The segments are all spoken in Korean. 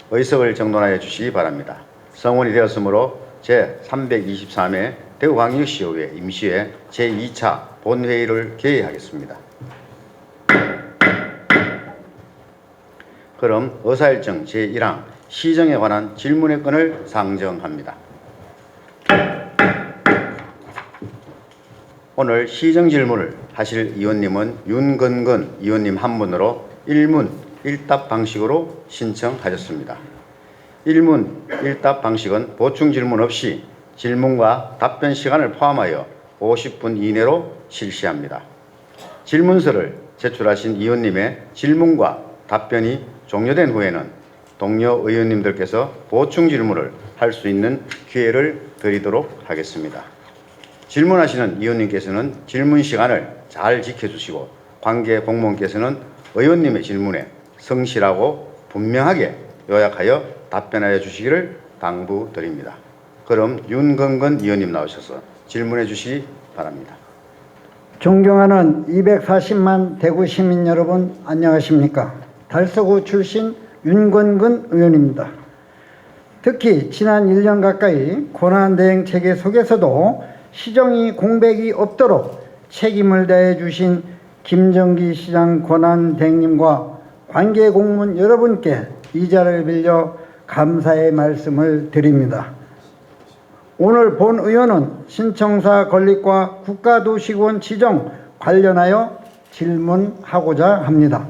의석을 정돈하여 주시기 바랍니다. 성원이 되었으므로 제323회 대구광역시의회 임시회 제2차 본회의를 개의하겠습니다. 그럼 의사일정 제1항 시정에 관한 질문의 건을 상정합니다. 오늘 시정 질문을 하실 의원님은 윤건건 의원님 한 분으로 1문 1답 방식으로 신청하셨습니다. 1문 1답 방식은 보충 질문 없이 질문과 답변 시간을 포함하여 50분 이내로 실시합니다. 질문서를 제출하신 의원님의 질문과 답변이 종료된 후에는 동료 의원님들께서 보충 질문을 할 수 있는 기회를 드리도록 하겠습니다. 질문하시는 의원님께서는 질문 시간을 잘 지켜주시고 관계 공무원께서는 의원님의 질문에 성실하고 분명하게 요약하여 답변하여 주시기를 당부드립니다. 그럼 윤건건 의원님 나오셔서 질문해 주시기 바랍니다. 존경하는 240만 대구 시민 여러분, 안녕하십니까? 달서구 출신 윤건건 의원입니다. 특히 지난 1년 가까이 고난대행 체계 속에서도 시정이 공백이 없도록 책임을 다해 주신 김정기 시장 권한대행님과 관계 공무원 여러분께 이 자리를 빌려 감사의 말씀을 드립니다. 오늘 본 의원은 신청사 건립과 국가도시군 지정 관련하여 질문하고자 합니다.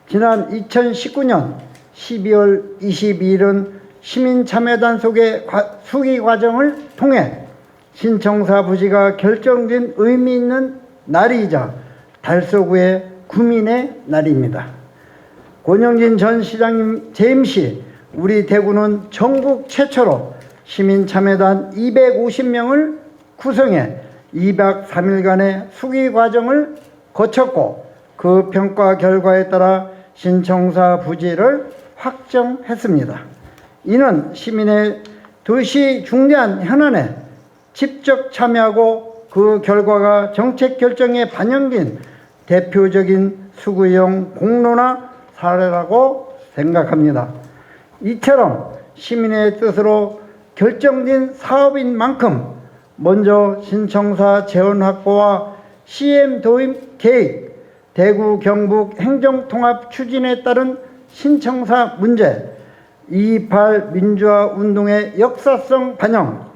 지난 2019년 12월 22일은 시민참여단 속의 수기 과정을 통해 신청사 부지가 결정된 의미 있는 날이자 달서구의 구민의 날입니다. 권영진 전 시장님 재임 시 우리 대구는 전국 최초로 시민참여단 250명을 구성해 2박 3일간의 수기 과정을 거쳤고 그 평가 결과에 따라 신청사 부지를 확정했습니다. 이는 시민의 도시 중대한 현안에 직접 참여하고 그 결과가 정책 결정에 반영된 대표적인 수구형 공론화 사례라고 생각합니다. 이처럼 시민의 뜻으로 결정된 사업인 만큼 먼저 신청사 재원 확보와 CM 도입 계획, 대구 경북 행정통합 추진에 따른 신청사 문제, 2.28 민주화 운동의 역사성 반영,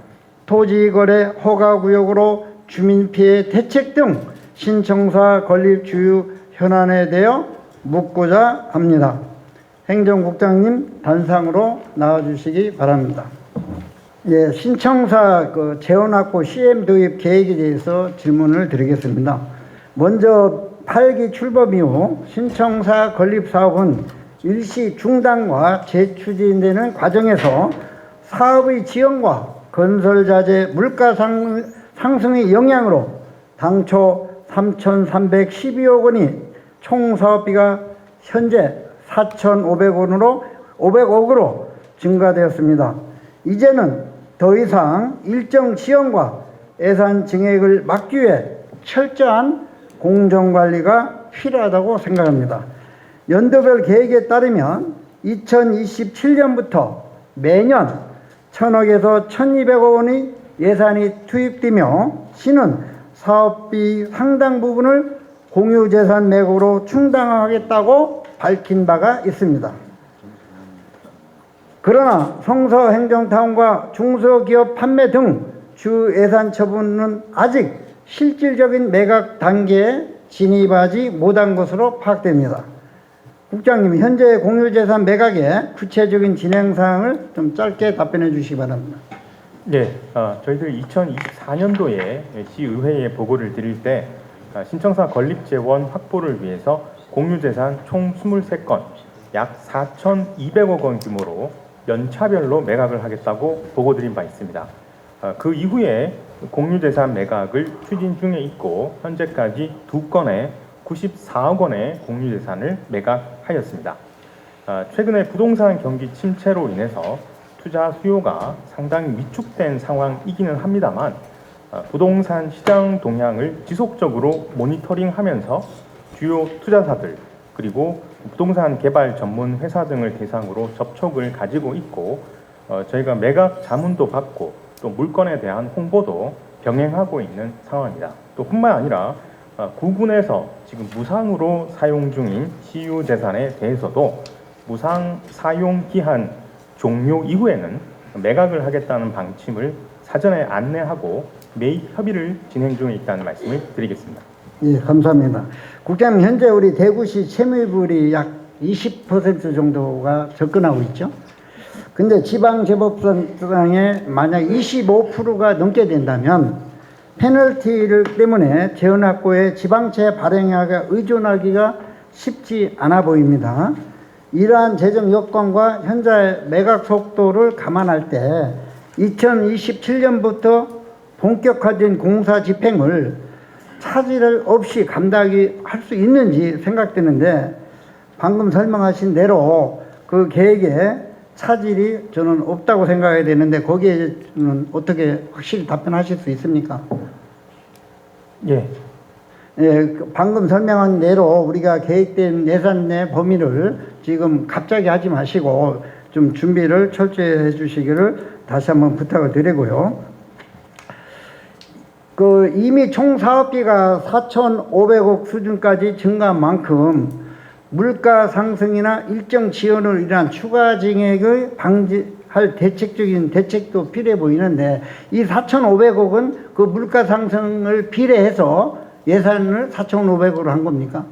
토지거래 허가구역으로 주민피해 대책 등 신청사 건립 주요 현안에 대해 묻고자 합니다. 행정국장님 단상으로 나와주시기 바랍니다. 예, 신청사 재원 확보 CM 도입 계획에 대해서 질문을 드리겠습니다. 먼저 8기 출범 이후 신청사 건립 사업은 일시 중단과 재추진되는 과정에서 사업의 지연과 건설자재 물가 상승의 영향으로 당초 3,312억 원이 총 사업비가 현재 4,500억으로 증가되었습니다. 이제는 더 이상 일정 지연과 예산 증액을 막기 위해 철저한 공정관리가 필요하다고 생각합니다. 연도별 계획에 따르면 2027년부터 매년 1,000억에서 1,200억 원의 예산이 투입되며 시는 사업비 상당 부분을 공유재산 매각으로 충당하겠다고 밝힌 바가 있습니다. 그러나 성서행정타운과 중소기업 판매 등 주 예산 처분은 아직 실질적인 매각 단계에 진입하지 못한 것으로 파악됩니다. 국장님, 현재 공유재산 매각의 구체적인 진행 사항을 좀 짧게 답변해 주시기 바랍니다. 네, 저희들 2024년도에 시의회에 보고를 드릴 때 신청사 건립 재원 확보를 위해서 공유재산 총 23건, 약 4,200억 원 규모로 연차별로 매각을 하겠다고 보고 드린 바 있습니다. 그 이후에 공유재산 매각을 추진 중에 있고 현재까지 2건의 94억 원의 공유재산을 매각하였습니다. 최근에 부동산 경기 침체로 인해서 투자 수요가 상당히 위축된 상황이기는 합니다만 부동산 시장 동향을 지속적으로 모니터링하면서 주요 투자사들 그리고 부동산 개발 전문 회사 등을 대상으로 접촉을 가지고 있고 저희가 매각 자문도 받고 또 물건에 대한 홍보도 병행하고 있는 상황입니다. 또 뿐만 아니라 구군에서 지금 무상으로 사용 중인 시유 재산에 대해서도 무상 사용 기한 종료 이후에는 매각을 하겠다는 방침을 사전에 안내하고 매입 협의를 진행 중에 있다는 말씀을 드리겠습니다. 예, 감사합니다. 국장님, 현재 우리 대구시 채무율이 약 20% 정도가 접근하고 있죠. 근데 지방재법소장에 만약 25%가 넘게 된다면 페널티를 때문에 재원확보에 지방채 발행하기가 의존하기가 쉽지 않아 보입니다. 이러한 재정 여건과 현재 매각 속도를 감안할 때 2027년부터 본격화된 공사 집행을 차질 없이 감당할 수 있는지 생각되는데 방금 설명하신 대로 그 계획에 차질이 저는 없다고 생각해야 되는데 거기에는 어떻게 확실히 답변하실 수 있습니까? 예. 예, 방금 설명한 대로 우리가 계획된 예산 내 범위를 지금 갑자기 하지 마시고 좀 준비를 철저히 해 주시기를 다시 한번 부탁을 드리고요. 이미 총 사업비가 4,500억 수준까지 증가한 만큼 물가 상승이나 일정 지연을 위한 추가 증액을 방지할 대책도 필요해 보이는데 이 4,500억은 그 물가 상승을 비례해서 예산을 4,500억으로 한 겁니까?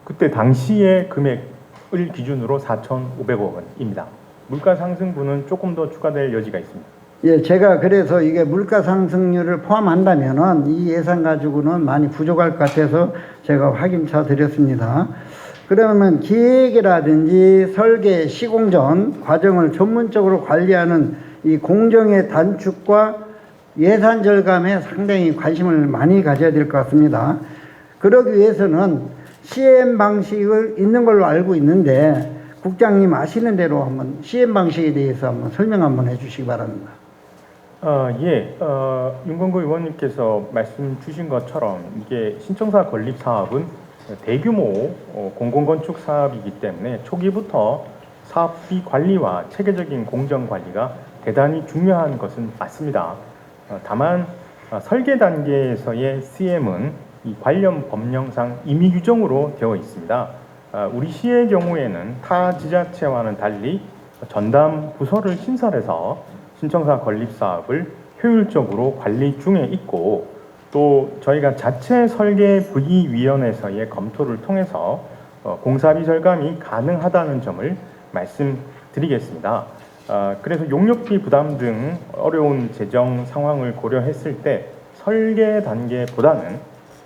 그때 당시의 금액을 기준으로 4,500억 원입니다. 물가 상승분은 조금 더 추가될 여지가 있습니다. 예, 제가 그래서 이게 물가 상승률을 포함한다면은 이 예산 가지고는 많이 부족할 것 같아서 제가 확인차 드렸습니다. 그러면 기획이라든지 설계, 시공전 과정을 전문적으로 관리하는 이 공정의 단축과 예산 절감에 상당히 관심을 많이 가져야 될 것 같습니다. 그러기 위해서는 CM 방식을 있는 걸로 알고 있는데 국장님 아시는 대로 한번 CM 방식에 대해서 한번 설명 한번 해주시기 바랍니다. 윤건구 의원님께서 말씀 주신 것처럼 이게 신청사 건립 사업은 대규모 공공건축 사업이기 때문에 초기부터 사업비 관리와 체계적인 공정 관리가 대단히 중요한 것은 맞습니다. 다만 설계 단계에서의 CM은 이 관련 법령상 임의 규정으로 되어 있습니다. 우리 시의 경우에는 타 지자체와는 달리 전담 부서를 신설해서 신청사 건립 사업을 효율적으로 관리 중에 있고 또 저희가 자체 설계 부의위원회에서의 검토를 통해서 공사비 절감이 가능하다는 점을 말씀드리겠습니다. 그래서 용역비 부담 등 어려운 재정 상황을 고려했을 때 설계 단계보다는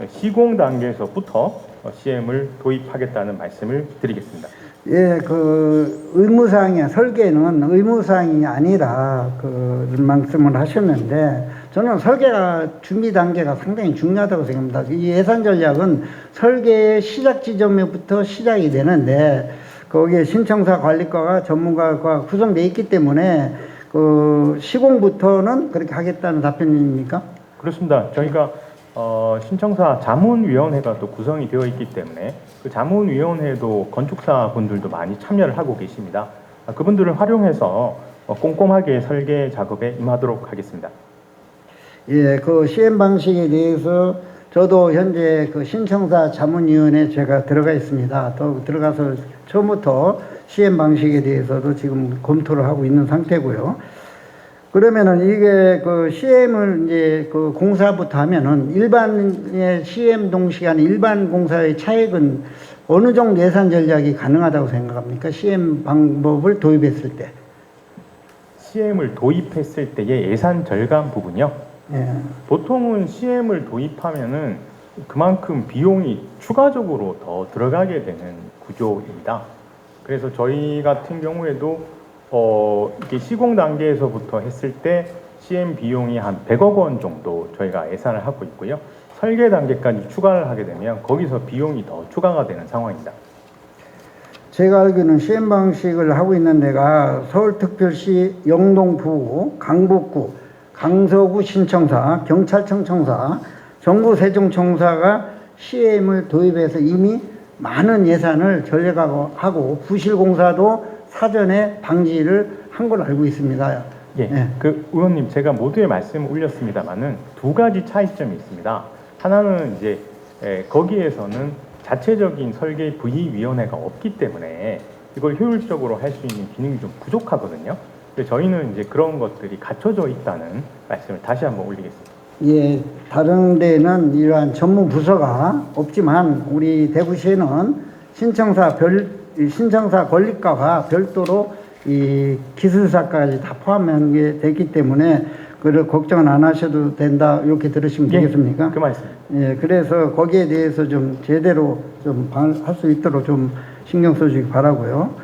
시공 단계에서부터 CM을 도입하겠다는 말씀을 드리겠습니다. 예, 의무사항이야. 설계는 의무사항이 아니라 말씀을 하셨는데 저는 설계가 준비 단계가 상당히 중요하다고 생각합니다. 이 예산 전략은 설계의 시작 지점부터 시작이 되는데 거기에 신청사 관리과가 전문가가 구성되어 있기 때문에 시공부터는 그렇게 하겠다는 답변입니까? 그렇습니다. 저희가 신청사 자문위원회가 또 구성이 되어 있기 때문에 그 자문위원회도 건축사 분들도 많이 참여를 하고 계십니다. 그분들을 활용해서 꼼꼼하게 설계 작업에 임하도록 하겠습니다. 예, CM 방식에 대해서 저도 현재 신청사 자문위원회에 제가 들어가 있습니다. 또 들어가서 처음부터 CM 방식에 대해서도 지금 검토를 하고 있는 상태고요. 그러면은 이게 CM을 이제 공사부터 하면은 일반의 CM 동시간 일반 공사의 차액은 어느 정도 예산 전략이 가능하다고 생각합니까? CM 방법을 도입했을 때. CM을 도입했을 때의 예산 절감 부분이요? 예. 보통은 CM을 도입하면은 그만큼 비용이 추가적으로 더 들어가게 되는 구조입니다. 그래서 저희 같은 경우에도 이게 시공 단계에서부터 했을 때 CM 비용이 한 100억 원 정도 저희가 예산을 하고 있고요. 설계 단계까지 추가를 하게 되면 거기서 비용이 더 추가가 되는 상황입니다. 제가 알기로는 CM 방식을 하고 있는 데가 서울특별시 영동부, 강북구, 강서구 신청사, 경찰청 청사, 정부 세종청사가 CM을 도입해서 이미 많은 예산을 절약하고 부실공사도 사전에 방지를 한 걸로 알고 있습니다. 예, 예. 그 의원님 제가 모두의 말씀을 올렸습니다만은 두 가지 차이점이 있습니다. 하나는 이제 거기에서는 자체적인 설계 부의위원회가 없기 때문에 이걸 효율적으로 할 수 있는 기능이 좀 부족하거든요. 근데 저희는 이제 그런 것들이 갖춰져 있다는 말씀을 다시 한번 올리겠습니다. 예, 다른 데는 이러한 전문 부서가 없지만 우리 대구시에는 신청사 건립과가 별도로 이 기술사까지 다 포함한 게 됐기 때문에 그걸 걱정은 안 하셔도 된다 이렇게 들으시면 되겠습니까? 그 말씀. 예, 그래서 거기에 대해서 좀 제대로 좀 할 수 있도록 좀 신경 써주기 바라고요.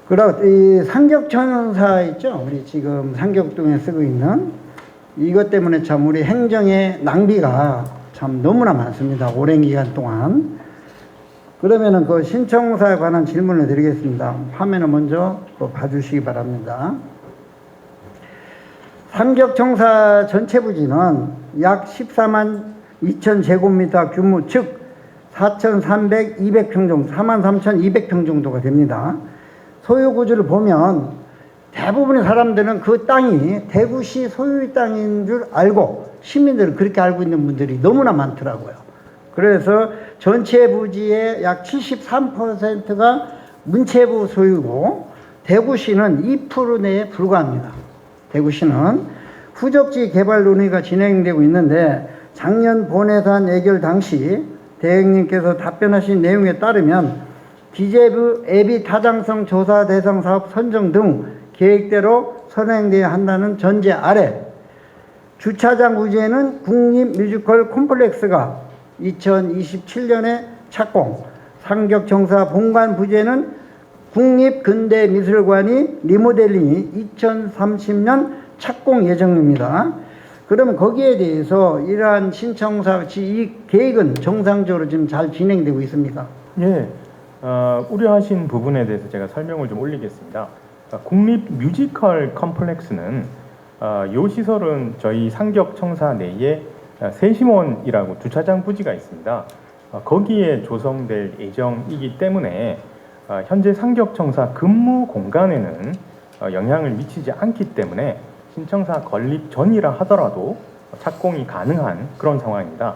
그리고 이 상격청사 있죠? 우리 지금 상격동에 쓰고 있는 이것 때문에 참 우리 행정의 낭비가 참 너무나 많습니다. 오랜 기간 동안. 그러면은 그 신청사에 관한 질문을 드리겠습니다. 화면을 먼저 봐주시기 바랍니다. 상격청사 전체 부지는 약 14만 2천 제곱미터 규모, 즉 4,200평 정도, 43,200평 정도가 됩니다. 소유 구조를 보면 대부분의 사람들은 그 땅이 대구시 소유의 땅인 줄 알고 시민들은 그렇게 알고 있는 분들이 너무나 많더라고요. 그래서 전체 부지의 약 73%가 문체부 소유고 대구시는 2% 내에 불과합니다. 대구시는 후적지 개발 논의가 진행되고 있는데 작년 본예산 예결 당시 대행님께서 답변하신 내용에 따르면 기재부 예비 타당성 조사 대상 사업 선정 등 계획대로 선행되어야 한다는 전제 아래 주차장 부지에는 국립뮤지컬 콤플렉스가 2027년에 착공, 상격청사 본관 부지에는 국립근대미술관이 리모델링이 2030년 착공 예정입니다. 그러면 거기에 대해서 이러한 신청사 이 계획은 정상적으로 지금 잘 진행되고 있습니다. 예, 우려하신 부분에 대해서 제가 설명을 좀 올리겠습니다. 국립 뮤지컬 컴플렉스는 이 시설은 저희 상격청사 내에 세심원이라고 주차장 부지가 있습니다. 거기에 조성될 예정이기 때문에 현재 상격청사 근무 공간에는 영향을 미치지 않기 때문에 신청사 건립 전이라 하더라도 착공이 가능한 그런 상황입니다.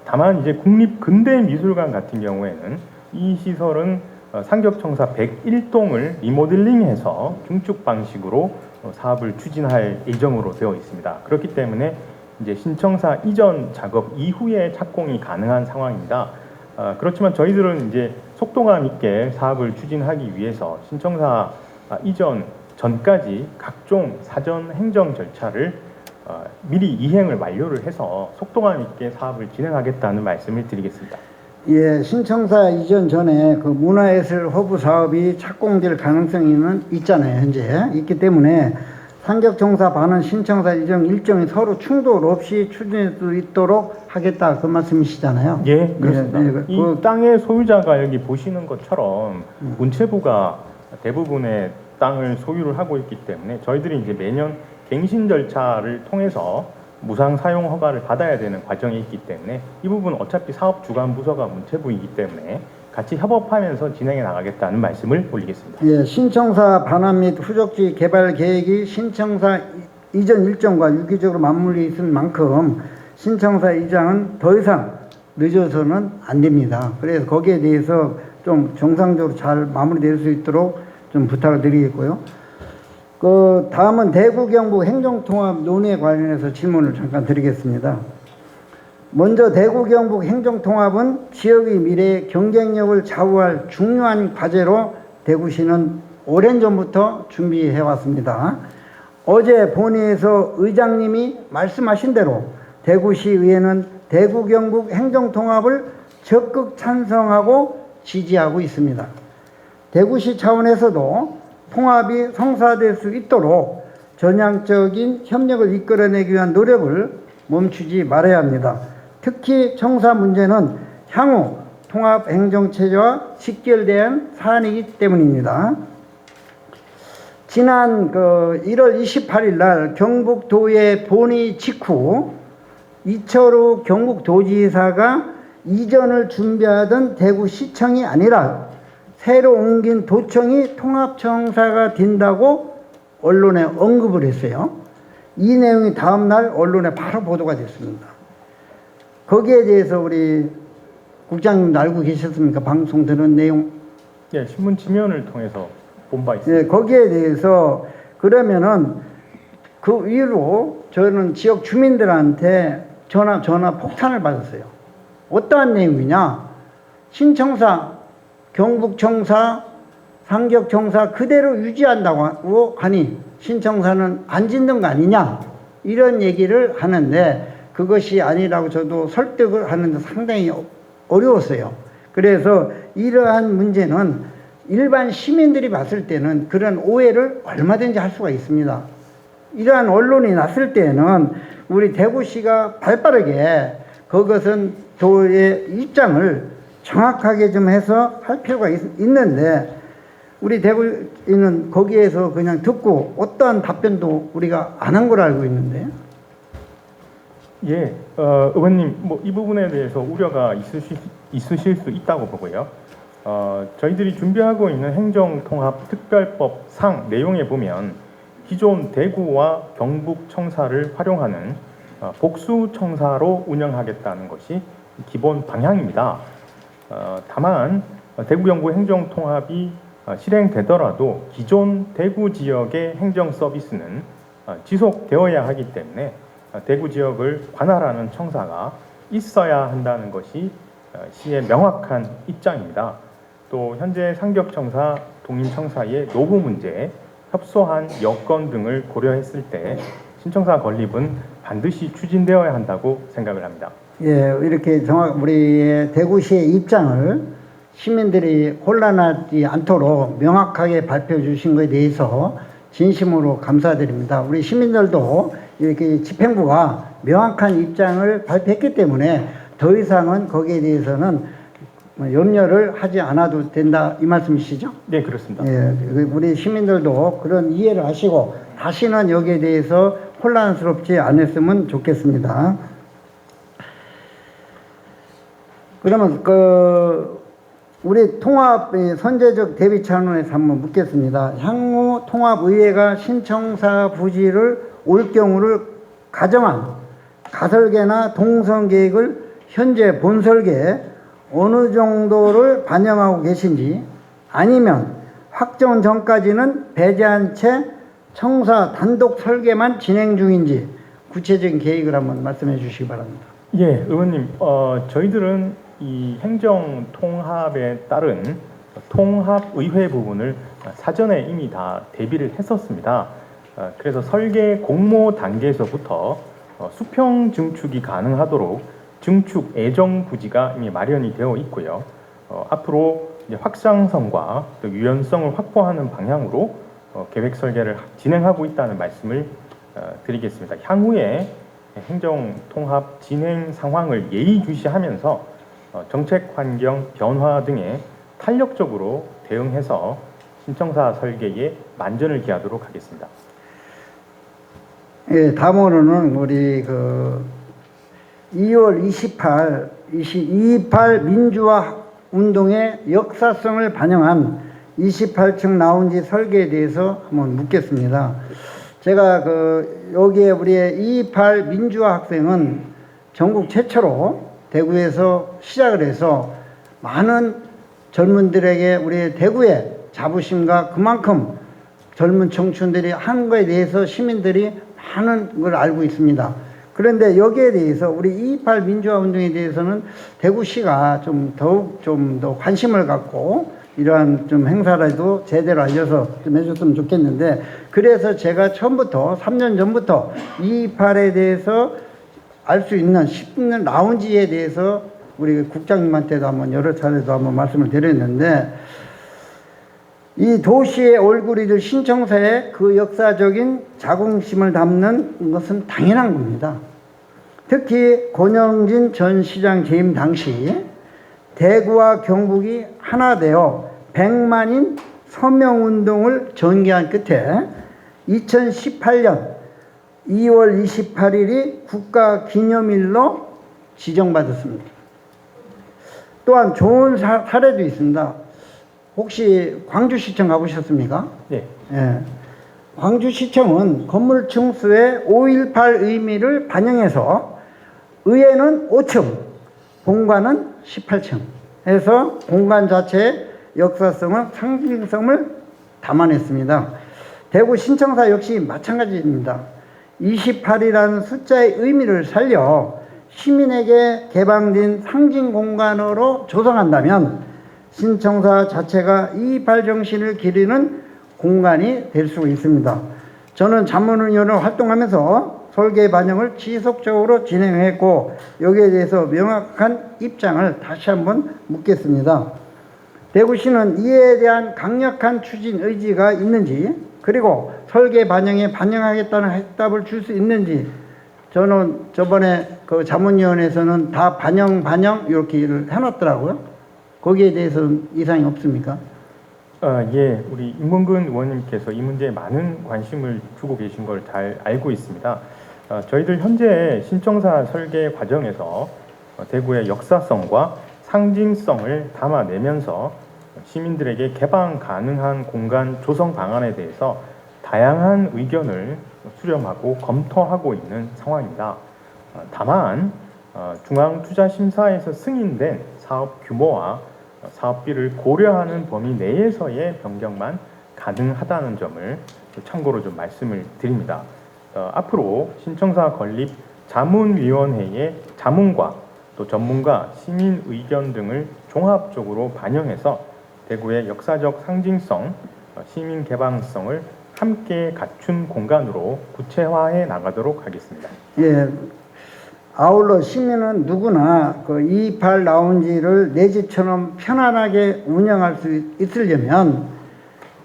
다만 이제 국립근대미술관 같은 경우에는 이 시설은 상격청사 101동을 리모델링해서 중축 방식으로 사업을 추진할 예정으로 되어 있습니다. 그렇기 때문에 이제 신청사 이전 작업 이후에 착공이 가능한 상황입니다. 그렇지만 저희들은 이제 속도감 있게 사업을 추진하기 위해서 신청사 이전 전까지 각종 사전 행정 절차를 미리 이행을 완료를 해서 속도감 있게 사업을 진행하겠다는 말씀을 드리겠습니다. 예, 신청사 이전 전에 그 문화예술 허브 사업이 착공될 가능성이 있잖아요. 현재 있기 때문에 상격청사 반환 신청사 이전 일정이 서로 충돌 없이 추진할 수 있도록 하겠다 그 말씀이시잖아요. 예, 그렇습니다. 예, 이 땅의 소유자가 여기 보시는 것처럼 문체부가 대부분의 땅을 소유를 하고 있기 때문에 저희들이 이제 매년 갱신 절차를 통해서 무상 사용 허가를 받아야 되는 과정이 있기 때문에 이 부분 어차피 사업 주관 부서가 문체부이기 때문에 같이 협업하면서 진행해 나가겠다는 말씀을 올리겠습니다. 예, 신청사 반환 및 후적지 개발 계획이 신청사 이전 일정과 유기적으로 맞물려 있을 만큼 신청사 이장은 더 이상 늦어서는 안 됩니다. 그래서 거기에 대해서 좀 정상적으로 잘 마무리될 수 있도록 좀 부탁을 드리겠고요. 그 다음은 대구 경북 행정통합 논의에 관련해서 질문을 잠깐 드리겠습니다. 먼저 대구 경북 행정통합은 지역의 미래 경쟁력을 좌우할 중요한 과제로 대구시는 오랜 전부터 준비해 왔습니다. 어제 본회의에서 의장님이 말씀하신 대로 대구시의회는 대구 경북 행정통합을 적극 찬성하고 지지하고 있습니다. 대구시 차원에서도 통합이 성사될 수 있도록 전향적인 협력을 이끌어내기 위한 노력을 멈추지 말아야 합니다. 특히 청사 문제는 향후 통합행정체제와 직결된 사안이기 때문입니다. 지난 1월 28일 날 경북도의 본의 직후 이철우 경북도지사가 이전을 준비하던 대구시청이 아니라 새로 옮긴 도청이 통합청사가 된다고 언론에 언급을 했어요. 이 내용이 다음날 언론에 바로 보도가 됐습니다. 거기에 대해서 우리 국장님도 알고 계셨습니까? 방송 들은 내용. 예, 신문 지면을 통해서 본 바 있습니다. 예, 거기에 대해서 그러면은 그 이후로 저는 지역 주민들한테 전화 폭탄을 받았어요. 어떠한 내용이냐? 신청사, 경북청사, 상격청사 그대로 유지한다고 하니 신청사는 안 짓는 거 아니냐? 이런 얘기를 하는데 그것이 아니라고 저도 설득을 하는데 상당히 어려웠어요. 그래서 이러한 문제는 일반 시민들이 봤을 때는 그런 오해를 얼마든지 할 수가 있습니다. 이러한 언론이 났을 때는 우리 대구시가 발빠르게 그것은 도의 입장을 정확하게 좀 해서 할 필요가 있는데 우리 대구인은 거기에서 그냥 듣고 어떠한 답변도 우리가 안 한 걸로 알고 있는데. 예, 의원님, 뭐 이 부분에 대해서 우려가 있으실 수 있다고 보고요. 저희들이 준비하고 있는 행정통합특별법 상 내용에 보면 기존 대구와 경북청사를 활용하는 복수청사로 운영하겠다는 것이 기본 방향입니다. 다만 대구 경북 행정통합이 실행되더라도 기존 대구 지역의 행정 서비스는 지속되어야 하기 때문에 대구 지역을 관할하는 청사가 있어야 한다는 것이 시의 명확한 입장입니다. 또 현재 상격청사, 동임청사의 노후 문제, 협소한 여건 등을 고려했을 때 신청사 건립은 반드시 추진되어야 한다고 생각을 합니다. 예, 이렇게 우리 대구시의 입장을 시민들이 혼란하지 않도록 명확하게 발표해 주신 것에 대해서 진심으로 감사드립니다. 우리 시민들도 이렇게 집행부가 명확한 입장을 발표했기 때문에 더 이상은 거기에 대해서는 염려를 하지 않아도 된다 이 말씀이시죠? 네, 그렇습니다. 예, 우리 시민들도 그런 이해를 하시고 다시는 여기에 대해서 혼란스럽지 않았으면 좋겠습니다. 그러면 우리 통합 선제적 대비 차원에서 한번 묻겠습니다. 향후 통합의회가 신청사 부지를 올 경우를 가정한 가설계나 동선 계획을 현재 본설계에 어느 정도를 반영하고 계신지 아니면 확정 전까지는 배제한 채 청사 단독 설계만 진행 중인지 구체적인 계획을 한번 말씀해 주시기 바랍니다. 예, 의원님, 저희들은 이 행정 통합에 따른 통합의회 부분을 사전에 이미 다 대비를 했었습니다. 그래서 설계 공모 단계에서부터 수평 증축이 가능하도록 증축 예정 부지가 이미 마련이 되어 있고요. 앞으로 이제 확장성과 또 유연성을 확보하는 방향으로 계획 설계를 진행하고 있다는 말씀을 드리겠습니다. 향후에 행정 통합 진행 상황을 예의주시하면서 정책 환경 변화 등에 탄력적으로 대응해서 신청사 설계에 만전을 기하도록 하겠습니다. 예, 다음으로는 우리 2월 228 민주화 운동의 역사성을 반영한 28층 라운지 설계에 대해서 한번 묻겠습니다. 제가 여기에 우리의 228 민주화 학생은 전국 최초로 대구에서 시작을 해서 많은 젊은들에게 우리 대구의 자부심과 그만큼 젊은 청춘들이 한 거에 대해서 시민들이 많은 걸 알고 있습니다. 그런데 여기에 대해서 우리 228 민주화 운동에 대해서는 대구시가 더욱 더 관심을 갖고 이러한 행사라도 제대로 알려서 좀 해줬으면 좋겠는데, 그래서 제가 처음부터 3년 전부터 228에 대해서 알 수 있는 씹는 라운지에 대해서 우리 국장님한테도 한번 여러 차례도 한번 말씀을 드렸는데, 이 도시의 얼굴이 될 신청사에 그 역사적인 자긍심을 담는 것은 당연한 겁니다. 특히 권영진 전 시장 재임 당시 대구와 경북이 하나 되어 100만인 서명운동을 전개한 끝에 2018년 2월 28일이 국가기념일로 지정받았습니다. 또한 좋은 사례도 있습니다. 혹시 광주시청 가보셨습니까? 네. 예. 광주시청은 건물 층수의 5.18 의미를 반영해서 의회는 5층, 본관은 18층 해서 공간 자체의 역사성을 상징성을 담아냈습니다. 대구 신청사 역시 마찬가지입니다. 28이라는 숫자의 의미를 살려 시민에게 개방된 상징 공간으로 조성한다면 신청사 자체가 2.28 정신을 기리는 공간이 될 수 있습니다. 저는 자문위원으로 활동하면서 설계 반영을 지속적으로 진행했고 여기에 대해서 명확한 입장을 다시 한번 묻겠습니다. 대구시는 이에 대한 강력한 추진 의지가 있는지 그리고 설계 반영에 반영하겠다는 해답을 줄 수 있는지 저는 저번에 그 자문위원회에서는 다 반영 이렇게 일을 해놨더라고요. 거기에 대해서는 이상이 없습니까? 예, 우리 임문근 의원님께서 이 문제에 많은 관심을 두고 계신 걸 잘 알고 있습니다. 저희들 현재 신청사 설계 과정에서 대구의 역사성과 상징성을 담아내면서 시민들에게 개방 가능한 공간 조성 방안에 대해서 다양한 의견을 수렴하고 검토하고 있는 상황입니다. 다만 중앙투자심사에서 승인된 사업 규모와 사업비를 고려하는 범위 내에서의 변경만 가능하다는 점을 참고로 좀 말씀을 드립니다. 앞으로 신청사 건립 자문위원회의 자문과 또 전문가, 시민 의견 등을 종합적으로 반영해서 대구의 역사적 상징성, 시민 개방성을 함께 갖춘 공간으로 구체화해 나가도록 하겠습니다. 예. 아울러 시민은 누구나 그 2.28 라운지를 내 집처럼 편안하게 운영할 수 있으려면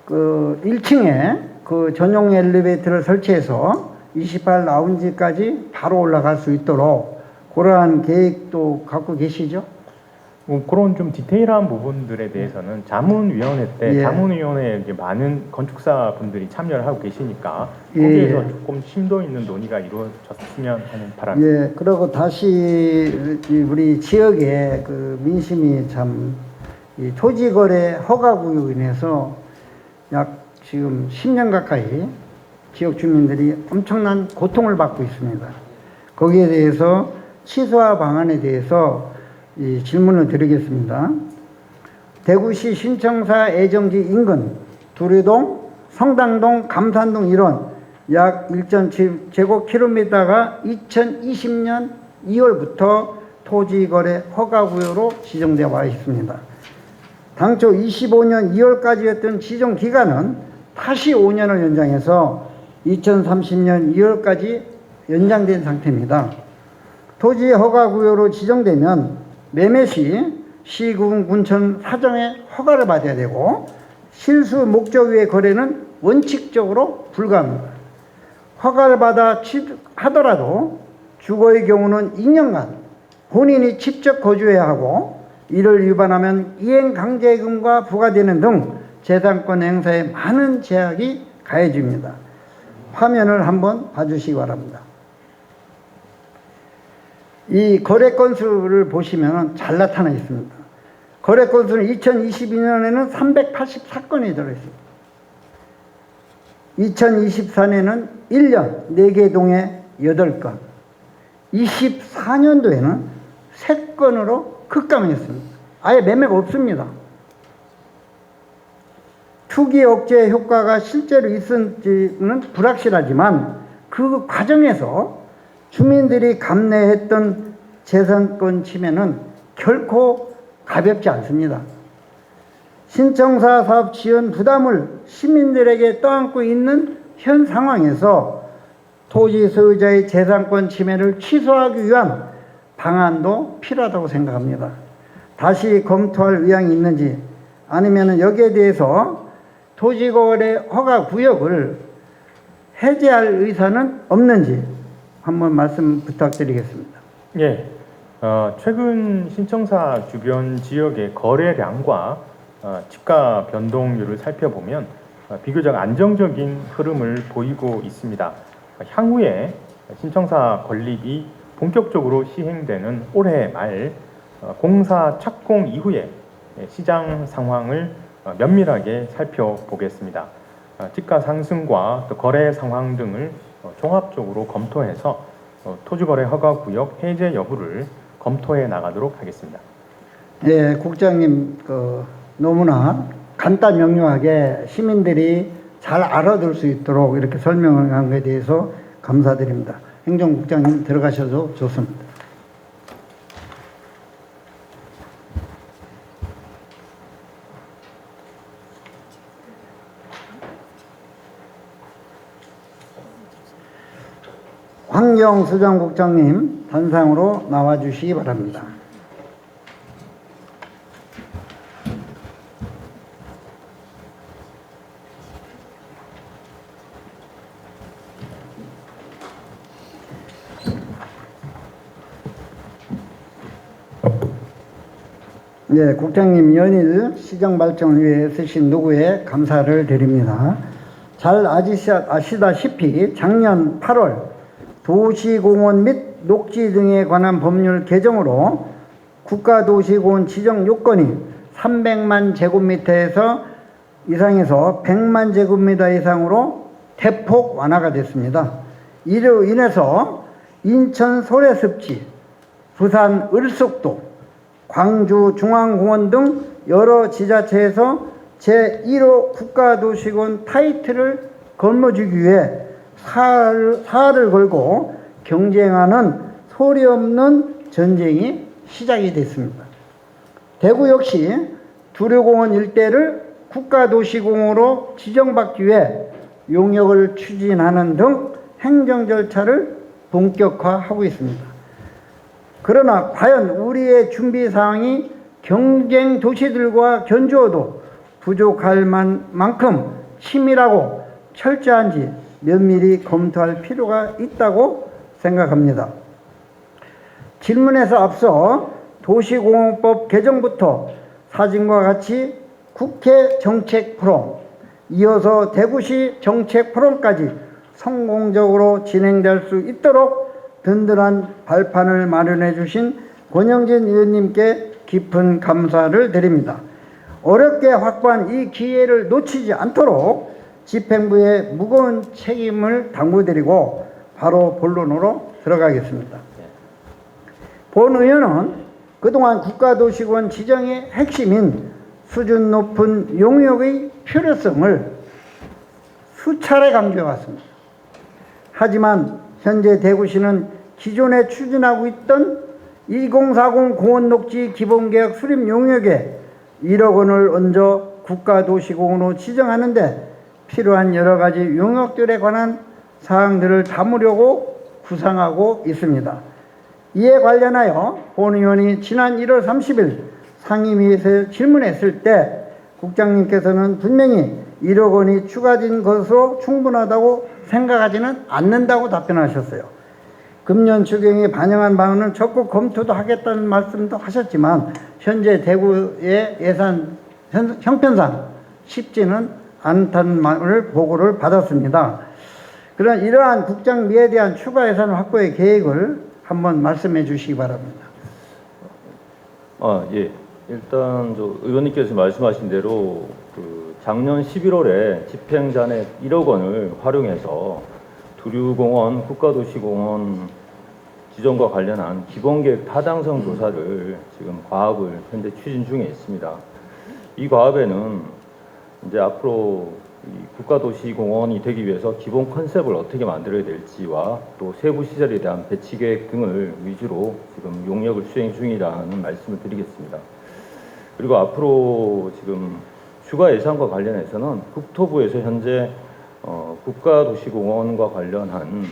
그 1층에 그 전용 엘리베이터를 설치해서 28 라운지까지 바로 올라갈 수 있도록 그러한 계획도 갖고 계시죠? 그런 좀 디테일한 부분들에 대해서는 자문위원회 때 예. 자문위원회에 이제 많은 건축사 분들이 참여를 하고 계시니까 거기에서 예. 조금 심도 있는 논의가 이루어졌으면 하는 바람입니다. 예. 그리고 다시 우리 지역의 그 민심이 참 이 토지거래 허가구역으로 인해서 약 지금 10년 가까이 지역 주민들이 엄청난 고통을 받고 있습니다. 거기에 대해서 취소화 방안에 대해서 이 질문을 드리겠습니다. 대구시 신청사 애정지 인근 두류동, 성당동, 감산동 일원 약 1.7제곱킬로미터가 2020년 2월부터 토지거래 허가구역으로 지정되어 와 있습니다. 당초 25년 2월까지였던 지정 기간은 다시 5년을 연장해서 2030년 2월까지 연장된 상태입니다. 토지 허가구역으로 지정되면 매매 시 시군 군청 사정의 허가를 받아야 되고 실수 목적 외의 거래는 원칙적으로 불가합니다. 허가를 받아 하더라도 주거의 경우는 2년간 본인이 직접 거주해야 하고 이를 위반하면 이행강제금과 부과되는 등 재산권 행사에 많은 제약이 가해집니다. 화면을 한번 봐주시기 바랍니다. 이 거래 건수를 보시면 잘 나타나 있습니다. 거래 건수는 2022년에는 384건이 들어있습니다. 2024년에는 1년 4개 동에 8건, 24년도에는 3건으로 급감했습니다. 아예 매매가 없습니다. 투기 억제 효과가 실제로 있을지는 불확실하지만 그 과정에서 주민들이 감내했던 재산권 침해는 결코 가볍지 않습니다. 신청사 사업 지원 부담을 시민들에게 떠안고 있는 현 상황에서 토지 소유자의 재산권 침해를 취소하기 위한 방안도 필요하다고 생각합니다. 다시 검토할 의향이 있는지 아니면 여기에 대해서 토지거래 허가 구역을 해제할 의사는 없는지 한번 말씀 부탁드리겠습니다. 예, 최근 신청사 주변 지역의 거래량과 지가 변동률을 살펴보면 비교적 안정적인 흐름을 보이고 있습니다. 향후에 신청사 건립이 본격적으로 시행되는 올해 말 공사 착공 이후에 시장 상황을 면밀하게 살펴보겠습니다. 지가 상승과 또 거래 상황 등을 종합적으로 검토해서 토지거래 허가구역 해제 여부를 검토해 나가도록 하겠습니다. 네, 국장님 너무나 간단 명료하게 시민들이 잘 알아들 수 있도록 이렇게 설명한 것에 대해서 감사드립니다. 행정국장님 들어가셔도 좋습니다. 환경수정국장님 단상으로 나와주시기 바랍니다. 네, 국장님 연일 시정 발전을 위해 쓰신 노고에 감사를 드립니다. 잘 아시다시피 작년 8월 도시공원 및 녹지 등에 관한 법률 개정으로 국가도시공원 지정 요건이 300만 제곱미터 이상에서 100만 제곱미터 이상으로 대폭 완화가 됐습니다. 이로 인해서 인천 소래습지, 부산 을숙도, 광주 중앙공원 등 여러 지자체에서 제1호 국가도시공원 타이틀을 거머쥐기 위해 사활을 걸고 경쟁하는 소리 없는 전쟁이 시작이 됐습니다. 대구 역시 두류공원 일대를 국가도시공원으로 지정받기 위해 용역을 추진하는 등 행정 절차를 본격화하고 있습니다. 그러나 과연 우리의 준비 사항이 경쟁 도시들과 견주어도 부족할 만큼 치밀하고 철저한지 면밀히 검토할 필요가 있다고 생각합니다. 질문에서 앞서 도시공원법 개정부터 사진과 같이 국회 정책 포럼, 이어서 대구시 정책 포럼까지 성공적으로 진행될 수 있도록 든든한 발판을 마련해 주신 권영진 의원님께 깊은 감사를 드립니다. 어렵게 확보한 이 기회를 놓치지 않도록 집행부에 무거운 책임을 당부드리고 바로 본론으로 들어가겠습니다. 본 의원은 그동안 국가도시공원 지정의 핵심인 수준 높은 용역의 필요성을 수차례 강조해왔습니다. 하지만 현재 대구시는 기존에 추진하고 있던 2040 공원녹지 기본계획 수립 용역에 1억 원을 얹어 국가도시공원으로 지정하는 데 필요한 여러 가지 용역들에 관한 사항들을 담으려고 구상하고 있습니다. 이에 관련하여 본 의원이 지난 1월 30일 상임위에서 질문했을 때 국장님께서는 분명히 1억 원이 추가된 것으로 충분하다고 생각하지는 않는다고 답변하셨어요. 금년 추경에 반영한 바는 적극 검토도 하겠다는 말씀도 하셨지만 현재 대구의 예산 형편상 쉽지는 않다는 말을 보고를 받았습니다. 그런 이러한 국장미에 대한 추가 예산 확보의 계획을 한번 말씀해 주시기 바랍니다. 예. 일단 의원님께서 말씀하신 대로 작년 11월에 집행잔액 1억 원을 활용해서 두류공원 국가도시공원 지정과 관련한 기본계획 타당성 조사를 지금 과업을 현재 추진 중에 있습니다. 이 과업에는 이제 앞으로 이 국가도시공원이 되기 위해서 기본 컨셉을 어떻게 만들어야 될지와 또 세부 시설에 대한 배치 계획 등을 위주로 지금 용역을 수행 중이라는 말씀을 드리겠습니다. 그리고 앞으로 지금 추가 예산과 관련해서는 국토부에서 현재 국가도시공원과 관련한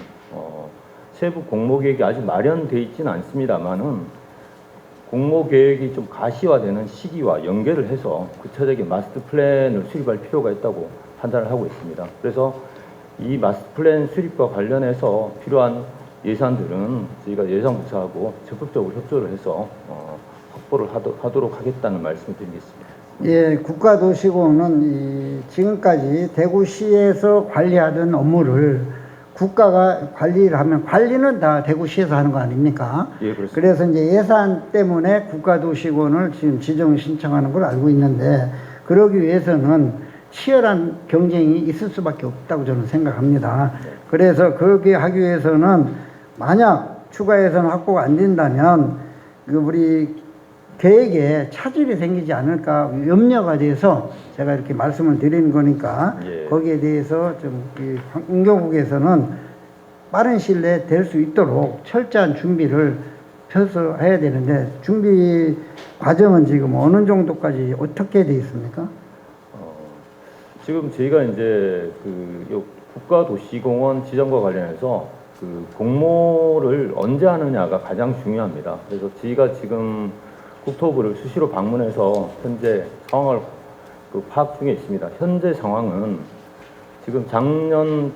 세부 공모계획이 아직 마련되어 있지는 않습니다만은 공모계획이 좀 가시화되는 시기와 연계를 해서 구체적인 마스터 플랜을 수립할 필요가 있다고 판단을 하고 있습니다. 그래서 이 마스터 플랜 수립과 관련해서 필요한 예산들은 저희가 예산부처하고 적극적으로 협조를 해서 확보를 하도록 하겠다는 말씀을 드리겠습니다. 예, 국가도시공원은 지금까지 대구시에서 관리하던 업무를 국가가 관리를 하면 관리는 다 대구시에서 하는 거 아닙니까? 예, 그렇습니다. 그래서 이제 예산 때문에 국가도시군을 지금 지정 신청하는 걸 알고 있는데 그러기 위해서는 치열한 경쟁이 있을 수밖에 없다고 저는 생각합니다. 그래서 그렇게 하기 위해서는 만약 추가 예산 확보가 안 된다면 그 우리 계획에 차질이 생기지 않을까 염려가 돼서 제가 이렇게 말씀을 드리는 거니까 예. 거기에 대해서 좀 운경국에서는 빠른 시일 내에 될 수 있도록 철저한 준비를 펴서 해야 되는데 준비 과정은 지금 어느 정도까지 어떻게 돼 있습니까? 지금 저희가 이제 요 국가도시공원 지정과 관련해서 그 공모를 언제 하느냐가 가장 중요합니다. 그래서 저희가 지금 국토부를 수시로 방문해서 현재 상황을 파악 중에 있습니다. 현재 상황은 지금 작년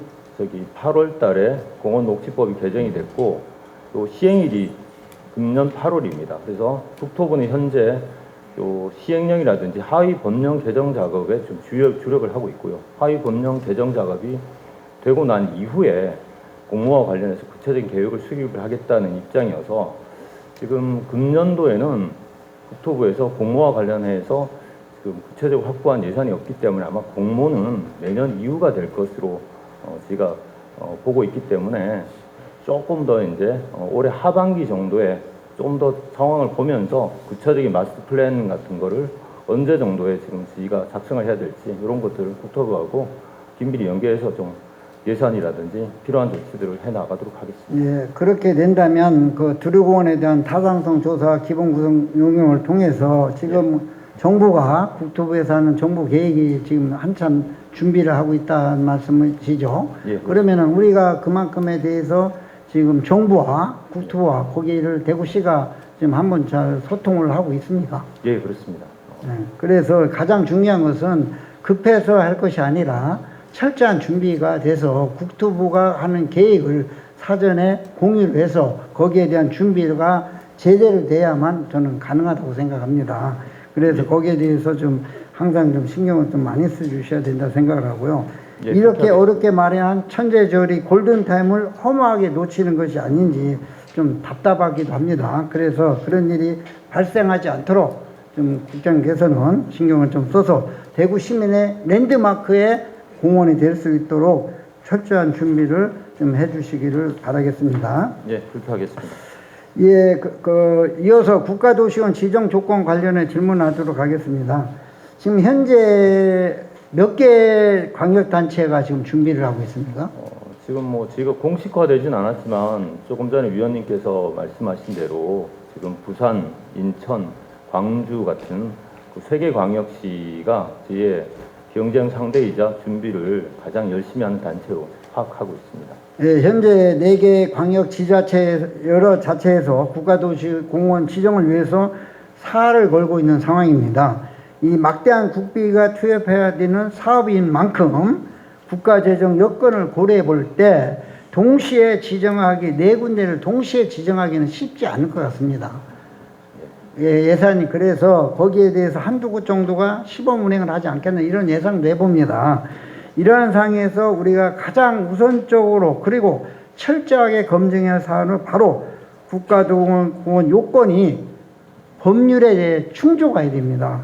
8월 달에 공원 녹지법이 개정이 됐고 또 시행일이 금년 8월입니다. 그래서 국토부는 현재 요 시행령이라든지 하위 법령 개정 작업에 좀 주력을 하고 있고요. 하위 법령 개정 작업이 되고 난 이후에 공모와 관련해서 구체적인 계획을 수립을 하겠다는 입장이어서 지금 금년도에는 국토부에서 공모와 관련해서 지금 구체적으로 확보한 예산이 없기 때문에 아마 공모는 내년 이후가 될 것으로 제가 보고 있기 때문에 조금 더 이제 올해 하반기 정도에 좀 더 상황을 보면서 구체적인 마스터 플랜 같은 거를 언제 정도에 지금 저희가 작성을 해야 될지 이런 것들을 국토부하고 긴밀히 연계해서 좀 예산이라든지 필요한 조치들을 해 나가도록 하겠습니다. 예, 그렇게 된다면 그 두류공원에 대한 타당성 조사 기본 구성 용역을 통해서 지금 정부가 국토부에서 하는 정부 계획이 지금 한참 준비를 하고 있다는 말씀이시죠? 예, 그러면은 우리가 그만큼에 대해서 지금 정부와 국토부와 거기를 대구시가 지금 한번 잘 소통을 하고 있습니까? 예, 그렇습니다. 네, 그래서 가장 중요한 것은 급해서 할 것이 아니라 철저한 준비가 돼서 국토부가 하는 계획을 사전에 공유를 해서 거기에 대한 준비가 제대로 돼야만 저는 가능하다고 생각합니다. 그래서 거기에 대해서 좀 항상 좀 신경을 좀 많이 써주셔야 된다 생각을 하고요. 예, 이렇게 그렇죠. 어렵게 마련한 천재저리 골든타임을 허무하게 놓치는 것이 아닌지 좀 답답하기도 합니다. 그래서 그런 일이 발생하지 않도록 좀 국장께서는 신경을 좀 써서 대구 시민의 랜드마크의 공원이 될 수 있도록 철저한 준비를 좀 해주시기를 바라겠습니다. 예, 그렇게 하겠습니다. 예, 이어서 국가도시원 지정 조건 관련해 질문하도록 하겠습니다. 지금 현재 몇 개 광역단체가 지금 준비를 하고 있습니까? 지금 뭐 저희가 공식화되진 않았지만 조금 전에 위원님께서 말씀하신 대로 지금 부산, 인천, 광주 같은 그 3개 광역시가 저희의 경쟁 상대이자 준비를 가장 열심히 하는 단체로 파악하고 있습니다. 예, 현재 4개 광역 지자체 여러 자체에서 국가도시공원 지정을 위해서 사활을 걸고 있는 상황입니다. 이 막대한 국비가 투입해야 되는 사업인 만큼 국가재정 여건을 고려해 볼 때 동시에 지정하기 4군데를 동시에 지정하기는 쉽지 않을 것 같습니다. 예, 예산이 그래서 거기에 대해서 한두 곳 정도가 시범 운행을 하지 않겠나 이런 예상을 내봅니다. 이러한 상황에서 우리가 가장 우선적으로 그리고 철저하게 검증해야 할 사안은 바로 국가도시공원 요건이 법률에 대해 충족해야 됩니다.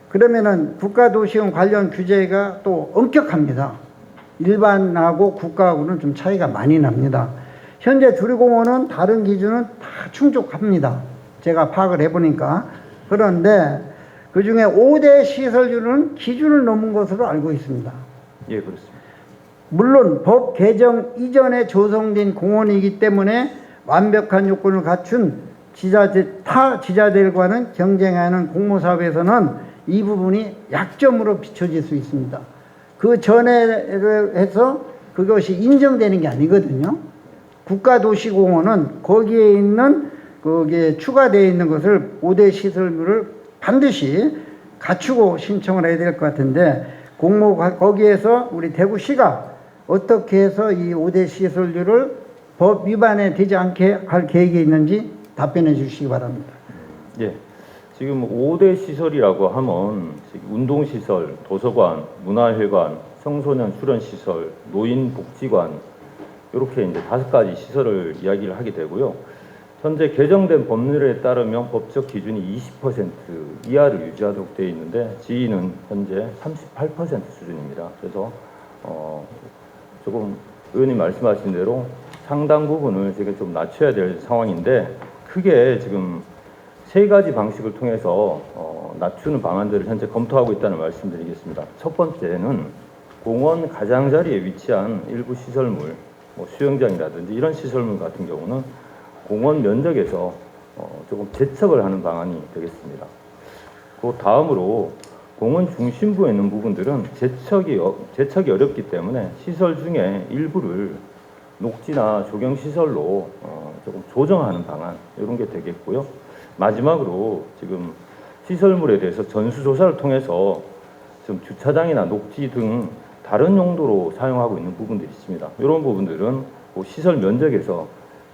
그러면은 국가도시원 관련 규제가 또 엄격합니다. 일반하고 국가하고는 좀 차이가 많이 납니다. 현재 두류공원은 다른 기준은 다 충족합니다. 제가 파악을 해보니까. 그런데 그 중에 5대 시설주는 기준을 넘은 것으로 알고 있습니다. 예, 그렇습니다. 물론 법 개정 이전에 조성된 공원이기 때문에 완벽한 요건을 갖춘 타 지자들과는 경쟁하는 공모사업에서는 이 부분이 약점으로 비춰질 수 있습니다. 그 전에 해서 그것이 인정되는 게 아니거든요. 국가도시공원은 거기에 있는 거기에 추가되어 있는 것을 5대 시설물을 반드시 갖추고 신청을 해야 될 것 같은데 거기에서 우리 대구시가 어떻게 해서 이 5대 시설물을 법 위반에 되지 않게 할 계획이 있는지 답변해 주시기 바랍니다. 예. 지금 5대 시설이라고 하면 운동시설, 도서관, 문화회관, 청소년 수련시설, 노인복지관, 이렇게 이제 5가지 시설을 이야기를 하게 되고요. 현재 개정된 법률에 따르면 법적 기준이 20% 이하를 유지하도록 되어 있는데 지인은 현재 38% 수준입니다. 그래서 조금 의원님 말씀하신 대로 상당 부분을 제가 좀 낮춰야 될 상황인데 크게 지금 3가지 방식을 통해서 낮추는 방안들을 현재 검토하고 있다는 말씀드리겠습니다. 첫 번째는 공원 가장자리에 위치한 일부 시설물, 뭐 수영장이라든지 이런 시설물 같은 경우는 공원 면적에서 조금 제척을 하는 방안이 되겠습니다. 그 다음으로 공원 중심부에 있는 부분들은 제척이 어렵기 때문에 시설 중에 일부를 녹지나 조경 시설로 조금 조정하는 방안 이런 게 되겠고요. 마지막으로 지금 시설물에 대해서 전수조사를 통해서 지금 주차장이나 녹지 등 다른 용도로 사용하고 있는 부분들이 있습니다. 이런 부분들은 그 시설 면적에서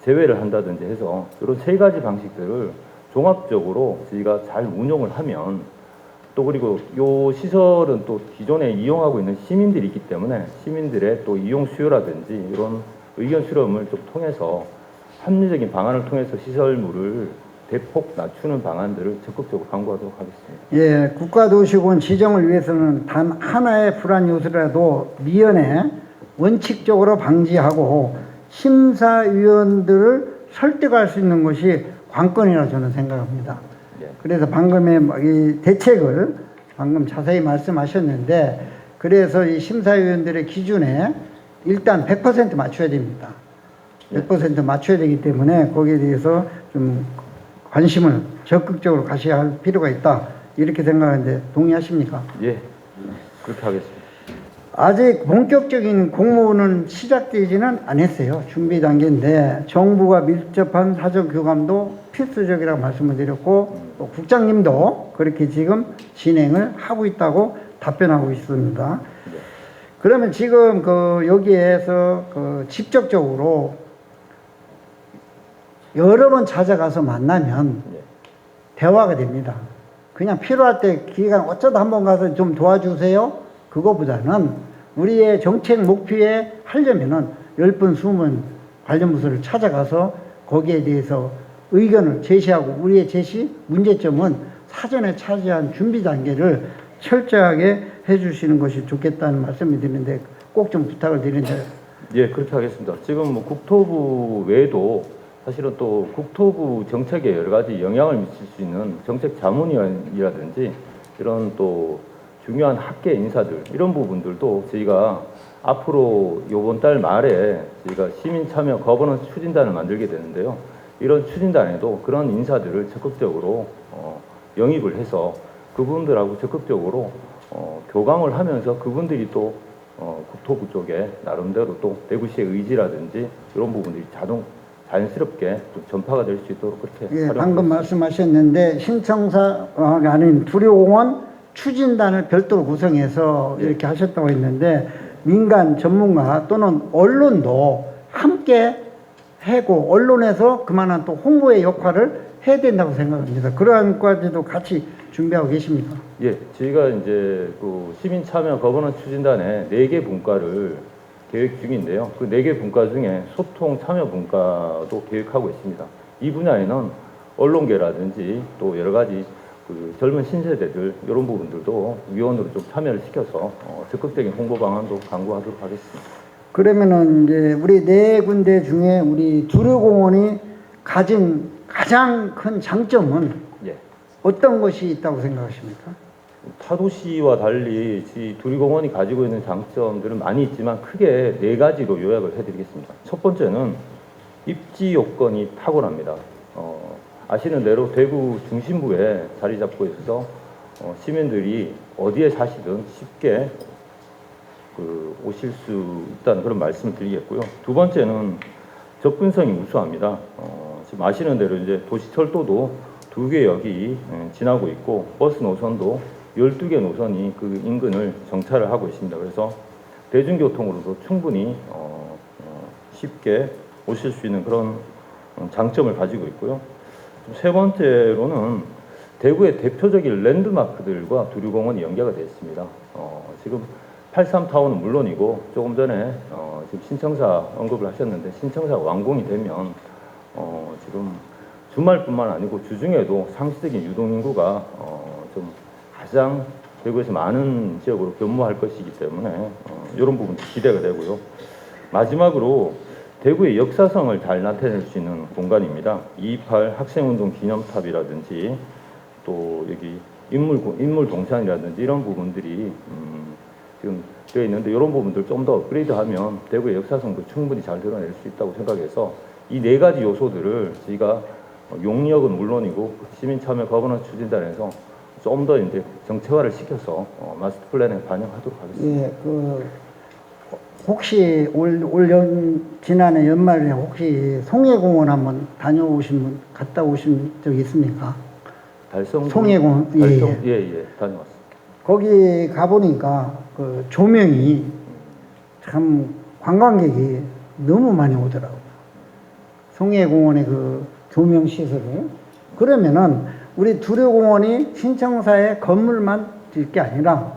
제외를 한다든지 해서 이런 3가지 방식들을 종합적으로 저희가 잘 운용을 하면 또 그리고 이 시설은 또 기존에 이용하고 있는 시민들이 있기 때문에 시민들의 또 이용 수요라든지 이런 의견 수렴을 좀 통해서 합리적인 방안을 통해서 시설물을 대폭 낮추는 방안들을 적극적으로 강구하도록 하겠습니다. 예, 국가도시군 지정을 위해서는 단 하나의 불안 요소라도 미연에 원칙적으로 방지하고 심사위원들을 설득할 수 있는 것이 관건이라고 저는 생각합니다. 예. 그래서 방금의 이 대책을 방금 자세히 말씀하셨는데 그래서 이 심사위원들의 기준에 일단 100% 맞춰야 됩니다. 100% 맞춰야 되기 때문에 거기에 대해서 좀 관심을 적극적으로 가셔야 할 필요가 있다. 이렇게 생각하는데 동의하십니까? 예, 그렇게 하겠습니다. 아직 본격적인 공모는 시작되지는 않았어요. 준비 단계인데 정부가 밀접한 사전 교감도 필수적이라고 말씀을 드렸고 또 국장님도 그렇게 지금 진행을 하고 있다고 답변하고 있습니다. 그러면 지금 여기에서 직접적으로 여러 번 찾아가서 만나면 대화가 됩니다. 그냥 필요할 때 기간 어쩌다 한번 가서 좀 도와주세요. 그거보다는 우리의 정책 목표에 하려면은 10번, 20번 관련 부서를 찾아가서 거기에 대해서 의견을 제시하고 우리의 제시, 문제점은 사전에 차지한 준비 단계를 철저하게 해주시는 것이 좋겠다는 말씀을 드리는데 꼭 좀 부탁을 드리는데. 예, 그렇게 하겠습니다. 지금 뭐 국토부 외에도 사실은 또 국토부 정책에 여러 가지 영향을 미칠 수 있는 정책 자문위원이라든지 이런 또 중요한 학계 인사들 이런 부분들도 저희가 앞으로 이번 달 말에 저희가 시민 참여 거버넌스 추진단을 만들게 되는데요. 이런 추진단에도 그런 인사들을 적극적으로 영입을 해서 그분들하고 적극적으로 교감을 하면서 그분들이 또 국토부 쪽에 나름대로 또 대구시의 의지라든지 이런 부분들이 자연스럽게 좀 전파가 될 수 있도록 그렇게 예, 방금 말씀하셨는데 신청사가 아닌 두류공원 추진단을 별도로 구성해서 이렇게 하셨다고 했는데 민간 전문가 또는 언론도 함께 하고 언론에서 그만한 또 홍보의 역할을 해야 된다고 생각합니다. 그러한 것까지도 같이 준비하고 계십니까? 예, 저희가 이제 그 시민 참여 거버넌스 추진단에 4개 분과를 계획 중인데요. 그 4개 분과 중에 소통 참여 분과도 계획하고 있습니다. 이 분야에는 언론계라든지 또 여러 가지 그 젊은 신세대들 이런 부분들도 위원으로 좀 참여를 시켜서 적극적인 홍보 방안도 강구하도록 하겠습니다. 그러면은 이제 우리 4군데 중에 우리 두류공원이 가진 가장 큰 장점은 예. 어떤 것이 있다고 생각하십니까? 타도시와 달리 이 두류공원이 가지고 있는 장점들은 많이 있지만 크게 4가지로 요약을 해드리겠습니다. 첫 번째는 입지 요건이 탁월합니다. 아시는 대로 대구 중심부에 자리 잡고 있어서 시민들이 어디에 사시든 쉽게 오실 수 있다는 그런 말씀을 드리겠고요. 두 번째는 접근성이 우수합니다. 지금 아시는 대로 이제 도시철도도 2개 역이 지나고 있고 버스 노선도 12개 노선이 그 인근을 정차를 하고 있습니다. 그래서 대중교통으로도 충분히 쉽게 오실 수 있는 그런 장점을 가지고 있고요. 세 번째로는 대구의 대표적인 랜드마크들과 두류공원이 연계가 되어 있습니다. 지금 83타워는 물론이고 조금 전에 지금 신청사 언급을 하셨는데 신청사가 완공이 되면 지금 주말뿐만 아니고 주중에도 상시적인 유동인구가 좀 가장 대구에서 많은 지역으로 변모할 것이기 때문에 이런 부분도 기대가 되고요. 마지막으로 대구의 역사성을 잘 나타낼 수 있는 공간입니다. 228 학생운동 기념탑이라든지 또 여기 인물 동산이라든지 이런 부분들이 지금 되어 있는데 이런 부분들 좀 더 업그레이드하면 대구의 역사성도 충분히 잘 드러낼 수 있다고 생각해서 이 네 가지 요소들을 저희가 용역은 물론이고 시민참여 거버넌스 추진단에서 좀 더 이제 정체화를 시켜서 마스터 플랜에 반영하도록 하겠습니다. 예, 혹시 지난해 연말에 혹시 송해공원 한번 갔다 오신 적 있습니까? 송해공원, 예, 다녀왔습니다. 거기 가보니까 그 조명이 참 관광객이 너무 많이 오더라고요. 송해공원의 그 조명 시설을. 그러면은 우리 두류공원이 신청사의 건물만 질 게 아니라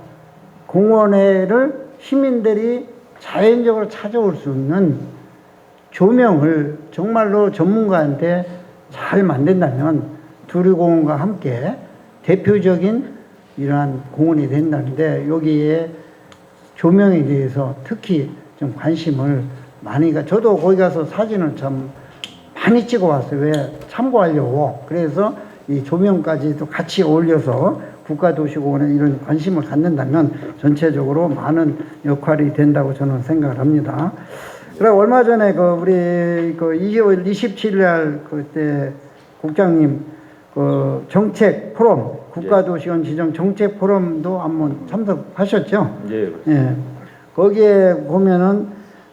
공원에를 시민들이 자연적으로 찾아올 수 있는 조명을 정말로 전문가한테 잘 만든다면 두류공원과 함께 대표적인 이러한 공원이 된다는데 여기에 조명에 대해서 특히 좀 관심을 많이 저도 거기 가서 사진을 참 많이 찍어 왔어요. 왜? 참고하려고. 그래서 이 조명까지도 같이 어울려서 국가도시공원에 이런 관심을 갖는다면 전체적으로 많은 역할이 된다고 저는 생각을 합니다. 그리고 얼마 전에 우리 2월 27일 날 그때 국장님 정책 포럼, 국가도시원 지정 정책 포럼도 한번 참석하셨죠? 예. 예. 거기에 보면은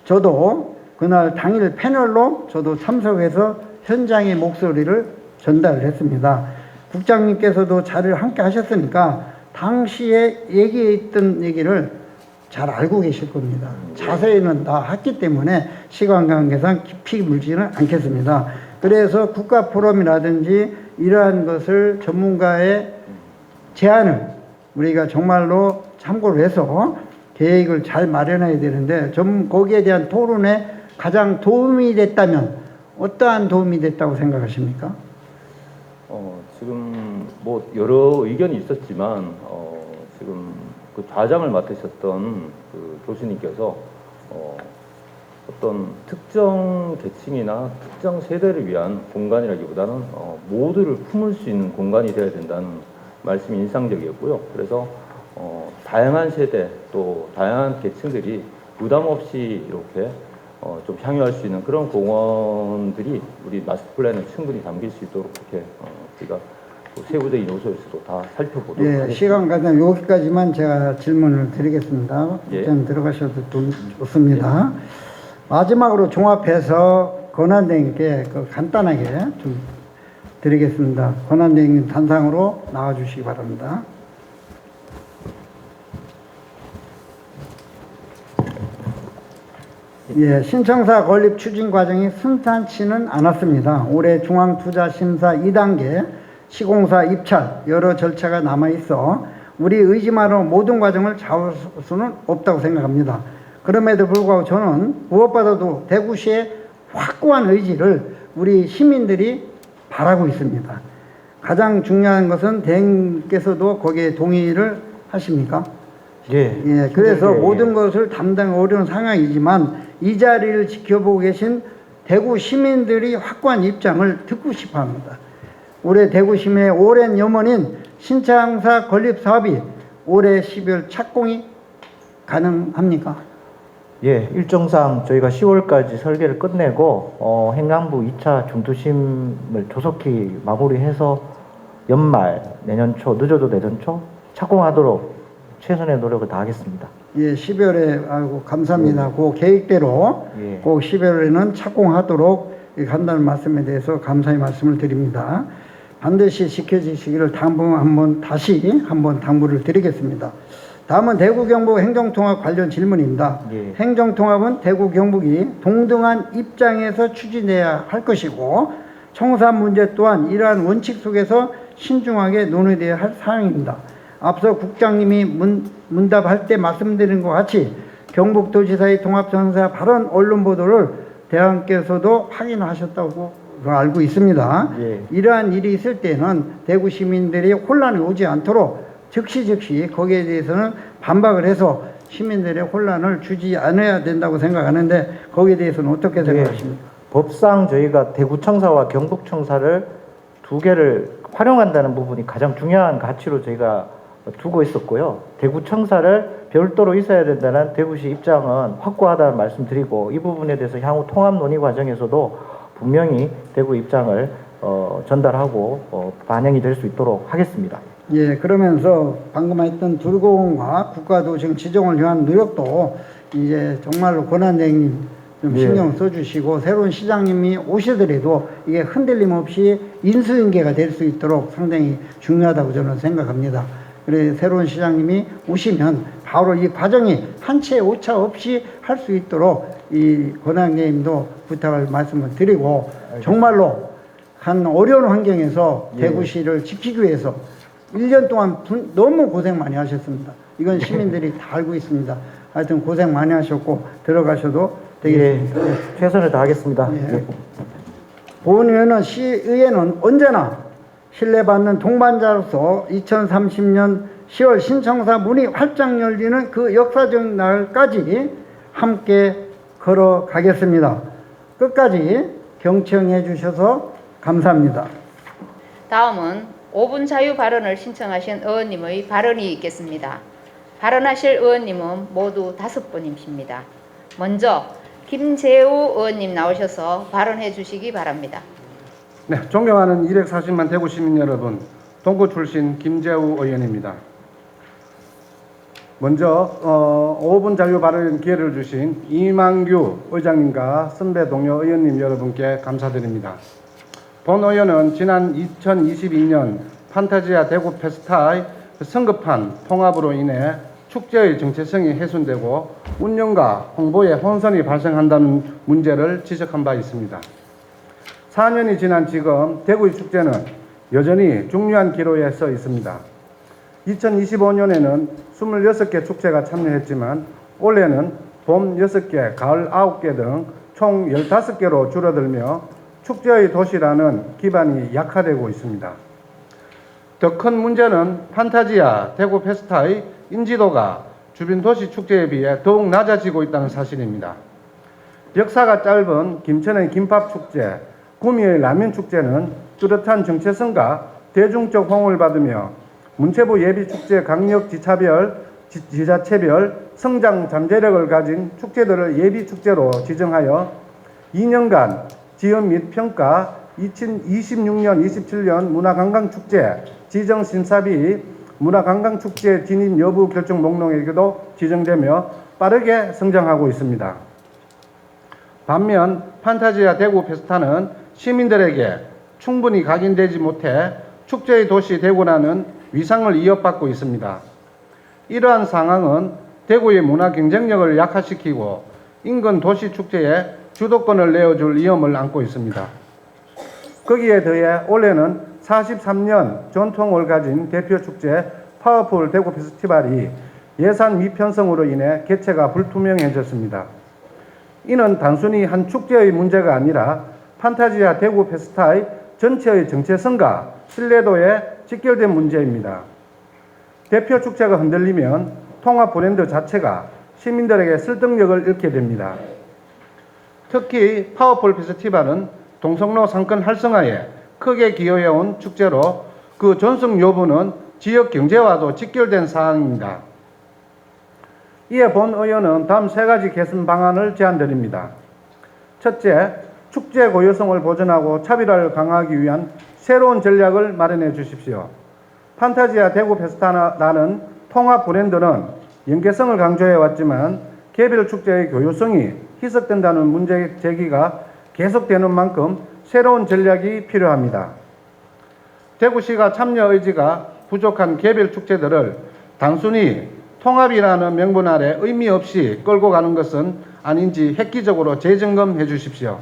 저도 그날 당일 패널로 저도 참석해서 현장의 목소리를 전달을 했습니다. 국장님께서도 자리를 함께 하셨으니까 당시에 얘기했던 얘기를 잘 알고 계실 겁니다. 자세히는 다 했기 때문에 시간 관계상 깊이 물지는 않겠습니다. 그래서 국가 포럼이라든지 이러한 것을 전문가의 제안을 우리가 정말로 참고를 해서 계획을 잘 마련해야 되는데 거기에 대한 토론에 가장 도움이 됐다면 어떠한 도움이 됐다고 생각하십니까? 지금 뭐 여러 의견이 있었지만 지금 그 좌장을 맡으셨던 그 교수님께서 어떤 특정 계층이나 특정 세대를 위한 공간이라기보다는 모두를 품을 수 있는 공간이 되어야 된다는 말씀이 인상적이었고요. 그래서 다양한 세대 또 다양한 계층들이 부담 없이 이렇게 좀 향유할 수 있는 그런 공원들이 우리 마스터 플랜에 충분히 담길 수 있도록 이렇게 우리가 세부적인 요소에서도 다 살펴보도록 하겠습니다. 시간 가장 여기까지만 제가 질문을 드리겠습니다. 좀 들어가셔도 좋습니다. 마지막으로 종합해서 권한대행께 간단하게 좀 드리겠습니다. 권한대행님 단상으로 나와주시기 바랍니다. 예, 신청사 건립 추진 과정이 순탄치는 않았습니다. 올해 중앙투자심사 2단계 시공사 입찰 여러 절차가 남아있어 우리 의지만으로 모든 과정을 잡을 수는 없다고 생각합니다. 그럼에도 불구하고 저는 무엇보다도 대구시의 확고한 의지를 우리 시민들이 바라고 있습니다. 가장 중요한 것은 대행께서도 거기에 동의를 하십니까? 예, 그래서 모든 것을 담당 어려운 상황이지만 이 자리를 지켜보고 계신 대구 시민들이 확고한 입장을 듣고 싶어 합니다. 올해 대구 시민의 오랜 염원인 신청사 건립 사업이 올해 12월 착공이 가능합니까? 예, 일정상 저희가 10월까지 설계를 끝내고 행안부 2차 중투심을 조속히 마무리해서 연말 내년 초 늦어도 내년 초 착공하도록 최선의 노력을 다하겠습니다. 예, 12월에 아이고 감사합니다. 그 계획대로 꼭 12월에는 착공하도록 한다는 말씀에 대해서 감사의 말씀을 드립니다. 반드시 지켜주시기를 다시 한번 당부를 드리겠습니다. 다음은 대구 경북 행정통합 관련 질문입니다. 행정통합은 대구 경북이 동등한 입장에서 추진해야 할 것이고 청사 문제 또한 이러한 원칙 속에서 신중하게 논의되어야 할 사항입니다. 앞서 국장님이 문답할 때 말씀드린 것 같이 경북도지사의 통합전사 발언 언론 보도를 대왕께서도 확인하셨다고 알고 있습니다. 예. 이러한 일이 있을 때는 대구 시민들이 혼란이 오지 않도록 즉시 거기에 대해서는 반박을 해서 시민들의 혼란을 주지 않아야 된다고 생각하는데 거기에 대해서는 어떻게 생각하십니까? 법상 저희가 대구청사와 경북청사를 두 개를 활용한다는 부분이 가장 중요한 가치로 저희가 두고 있었고요. 대구청사를 별도로 있어야 된다는 대구시 입장은 확고하다는 말씀드리고 이 부분에 대해서 향후 통합 논의 과정에서도 분명히 대구 입장을 전달하고 반영이 될 수 있도록 하겠습니다. 예, 그러면서 방금 했던 두류공원과 국가도시형 지정을 위한 노력도 이제 정말로 권한대행님 좀 신경 써주시고 새로운 시장님이 오시더라도 이게 흔들림 없이 인수인계가 될 수 있도록 상당히 중요하다고 저는 생각합니다. 그래 새로운 시장님이 오시면 바로 이 과정이 한치의 오차 없이 할 수 있도록 이 권한대행님도 부탁을 말씀을 드리고 정말로 한 어려운 환경에서 대구시를 지키기 위해서 1년 동안 너무 고생 많이 하셨습니다. 이건 시민들이 다 알고 있습니다. 하여튼 고생 많이 하셨고 들어가셔도 되겠습니다. 예, 최선을 다하겠습니다. 예. 예. 본의회는 시의회는 언제나 신뢰받는 동반자로서 2030년 10월 신청사 문이 활짝 열리는 그 역사적 날까지 함께 걸어가겠습니다. 끝까지 경청해 주셔서 감사합니다. 다음은 5분 자유 발언을 신청하신 의원님의 발언이 있겠습니다. 발언하실 의원님은 모두 5분이십니다. 먼저 김재우 의원님 나오셔서 발언해 주시기 바랍니다. 네, 존경하는 240만 대구 시민 여러분, 동구 출신 김재우 의원입니다. 먼저 5분 자유 발언 기회를 주신 이만규 의장님과 선배 동료 의원님 여러분께 감사드립니다. 본 의원은 지난 2022년 판타지아 대구 페스타의 성급한 통합으로 인해 축제의 정체성이 훼손되고 운영과 홍보에 혼선이 발생한다는 문제를 지적한 바 있습니다. 4년이 지난 지금 대구의 축제는 여전히 중요한 기로에 서 있습니다. 2025년에는 26개 축제가 참여했지만 올해는 봄 6개, 가을 9개 등 총 15개로 줄어들며 축제의 도시라는 기반이 약화되고 있습니다. 더 큰 문제는 판타지아 대구 페스타의 인지도가 주변 도시 축제에 비해 더욱 낮아지고 있다는 사실입니다. 역사가 짧은 김천의 김밥축제, 구미의 라면축제는 뚜렷한 정체성과 대중적 호응을 받으며 문체부 예비축제 강력 지자체별 성장 잠재력을 가진 축제들을 예비축제로 지정하여 2년간 지원 및 평가 2026년, 27년 문화관광축제 지정심사비 문화관광축제 진입 여부 결정 목록에도 지정되며 빠르게 성장하고 있습니다. 반면 판타지아 대구 페스타는 시민들에게 충분히 각인되지 못해 축제의 도시 대구라는 위상을 이어받고 있습니다. 이러한 상황은 대구의 문화 경쟁력을 약화시키고 인근 도시 축제에 주도권을 내어줄 위험을 안고 있습니다. 거기에 더해 올해는 43년 전통을 가진 대표 축제 파워풀 대구 페스티벌이 예산 미편성으로 인해 개최가 불투명해졌습니다. 이는 단순히 한 축제의 문제가 아니라 판타지아 대구 페스타의 전체의 정체성과 신뢰도에 직결된 문제입니다. 대표 축제가 흔들리면 통합 브랜드 자체가 시민들에게 설득력을 잃게 됩니다. 특히 파워풀 페스티벌은 동성로 상권 활성화에 크게 기여해온 축제로 그 전승 여부는 지역 경제와도 직결된 사항입니다. 이에 본 의원은 다음 3가지 개선 방안을 제안드립니다. 첫째, 축제 고유성을 보존하고 차별화를 강화하기 위한 새로운 전략을 마련해 주십시오. 판타지아 대구 페스타라는 통합 브랜드는 연계성을 강조해 왔지만 개별 축제의 고유성이 희석된다는 문제 제기가 계속되는 만큼 새로운 전략이 필요합니다. 대구시가 참여 의지가 부족한 개별 축제들을 단순히 통합이라는 명분 아래 의미 없이 끌고 가는 것은 아닌지 획기적으로 재점검해 주십시오.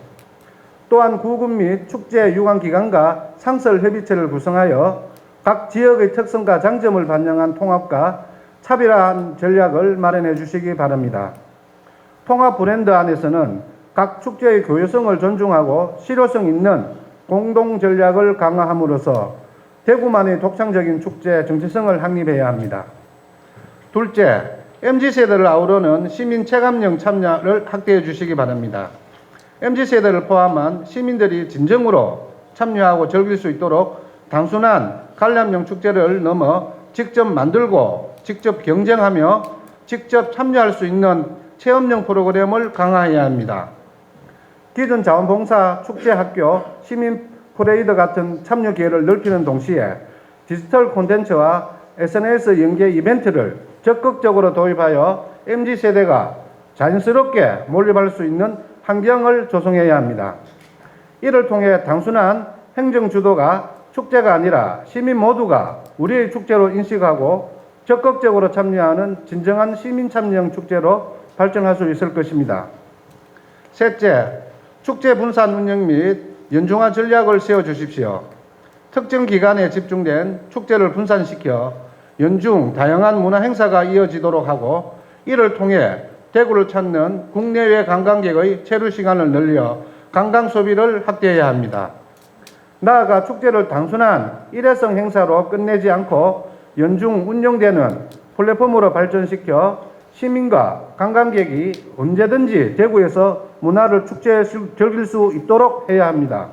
또한 구군 및 축제 유관기관과 상설협의체를 구성하여 각 지역의 특성과 장점을 반영한 통합과 차별화한 전략을 마련해 주시기 바랍니다. 통합 브랜드 안에서는 각 축제의 고유성을 존중하고 실효성 있는 공동 전략을 강화함으로써 대구만의 독창적인 축제 정체성을 확립해야 합니다. 둘째, MZ세대를 아우르는 시민 체감형 참여를 확대해 주시기 바랍니다. MZ세대를 포함한 시민들이 진정으로 참여하고 즐길 수 있도록 단순한 관람형 축제를 넘어 직접 만들고 직접 경쟁하며 직접 참여할 수 있는 체험형 프로그램을 강화해야 합니다. 기존 자원봉사, 축제학교, 시민 퍼레이드 같은 참여 기회를 넓히는 동시에 디지털 콘텐츠와 SNS 연계 이벤트를 적극적으로 도입하여 MZ세대가 자연스럽게 몰입할 수 있는 환경을 조성해야 합니다. 이를 통해 단순한 행정주도가 축제가 아니라 시민 모두가 우리의 축제로 인식하고 적극적으로 참여하는 진정한 시민 참여형 축제로 발전할 수 있을 것입니다. 셋째, 축제 분산 운영 및 연중화 전략을 세워주십시오. 특정 기간에 집중된 축제를 분산시켜 연중 다양한 문화 행사가 이어지도록 하고 이를 통해 대구를 찾는 국내외 관광객의 체류 시간을 늘려 관광 소비를 확대해야 합니다. 나아가 축제를 단순한 일회성 행사로 끝내지 않고 연중 운영되는 플랫폼으로 발전시켜 시민과 관광객이 언제든지 대구에서 문화를 축제에서 즐길 수 있도록 해야 합니다.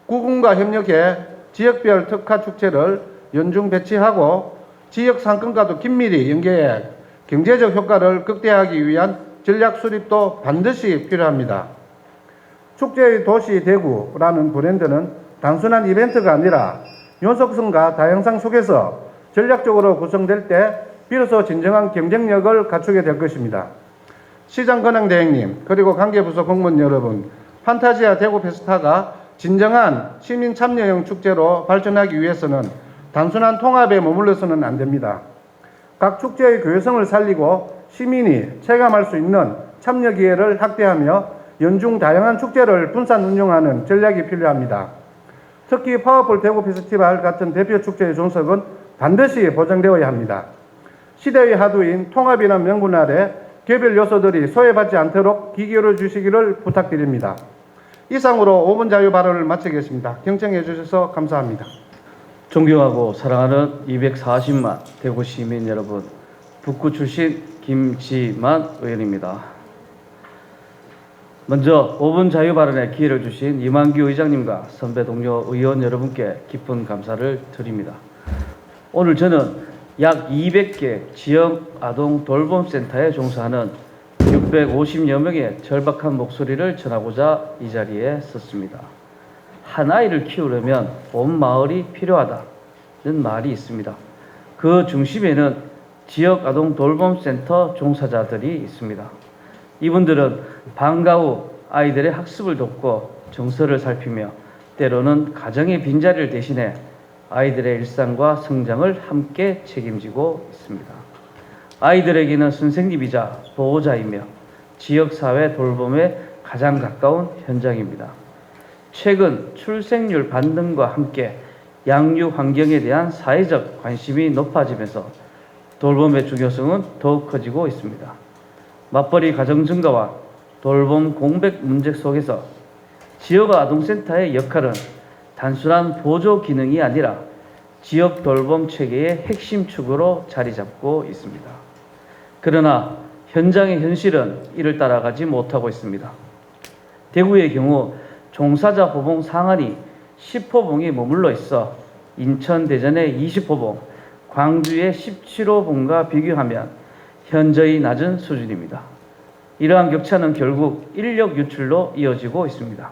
구군과 협력해 지역별 특화 축제를 연중 배치하고 지역 상권과도 긴밀히 연계해 경제적 효과를 극대화하기 위한 전략 수립도 반드시 필요합니다. 축제의 도시 대구라는 브랜드는 단순한 이벤트가 아니라 연속성과 다양성 속에서 전략적으로 구성될 때 비로소 진정한 경쟁력을 갖추게 될 것입니다. 시장 권한대행님 그리고 관계부서 공무원 여러분, 판타지아 대구 페스타가 진정한 시민 참여형 축제로 발전하기 위해서는 단순한 통합에 머물러서는 안 됩니다. 각 축제의 고유성을 살리고 시민이 체감할 수 있는 참여 기회를 확대하며 연중 다양한 축제를 분산 운영하는 전략이 필요합니다. 특히 파워풀 대구 페스티벌 같은 대표 축제의 존속은 반드시 보장되어야 합니다. 시대의 하두인 통합이라는 명분 아래 개별 요소들이 소외받지 않도록 기기를 주시기를 부탁드립니다. 이상으로 5분 자유 발언을 마치겠습니다. 경청해 주셔서 감사합니다. 존경하고 사랑하는 240만 대구 시민 여러분, 북구 출신 김지만 의원입니다. 먼저 5분 자유 발언의 기회를 주신 이만규 의장님과 선배 동료 의원 여러분께 깊은 감사를 드립니다. 오늘 저는 약 200개 지역 아동 돌봄센터에 종사하는 650여 명의 절박한 목소리를 전하고자 이 자리에 섰습니다. 한 아이를 키우려면 온 마을이 필요하다는 말이 있습니다. 그 중심에는 지역 아동 돌봄센터 종사자들이 있습니다. 이분들은 방과 후 아이들의 학습을 돕고 정서를 살피며 때로는 가정의 빈자리를 대신해 아이들의 일상과 성장을 함께 책임지고 있습니다. 아이들에게는 선생님이자 보호자이며 지역사회 돌봄에 가장 가까운 현장입니다. 최근 출생률 반등과 함께 양육 환경에 대한 사회적 관심이 높아지면서 돌봄의 중요성은 더욱 커지고 있습니다. 맞벌이 가정 증가와 돌봄 공백 문제 속에서 지역 아동센터의 역할은 단순한 보조 기능이 아니라 지역 돌봄 체계의 핵심 축으로 자리 잡고 있습니다. 그러나 현장의 현실은 이를 따라가지 못하고 있습니다. 대구의 경우 종사자 호봉 상한이 10호봉에 머물러 있어 인천, 대전의 20호봉, 광주의 17호봉과 비교하면 현저히 낮은 수준입니다. 이러한 격차는 결국 인력 유출로 이어지고 있습니다.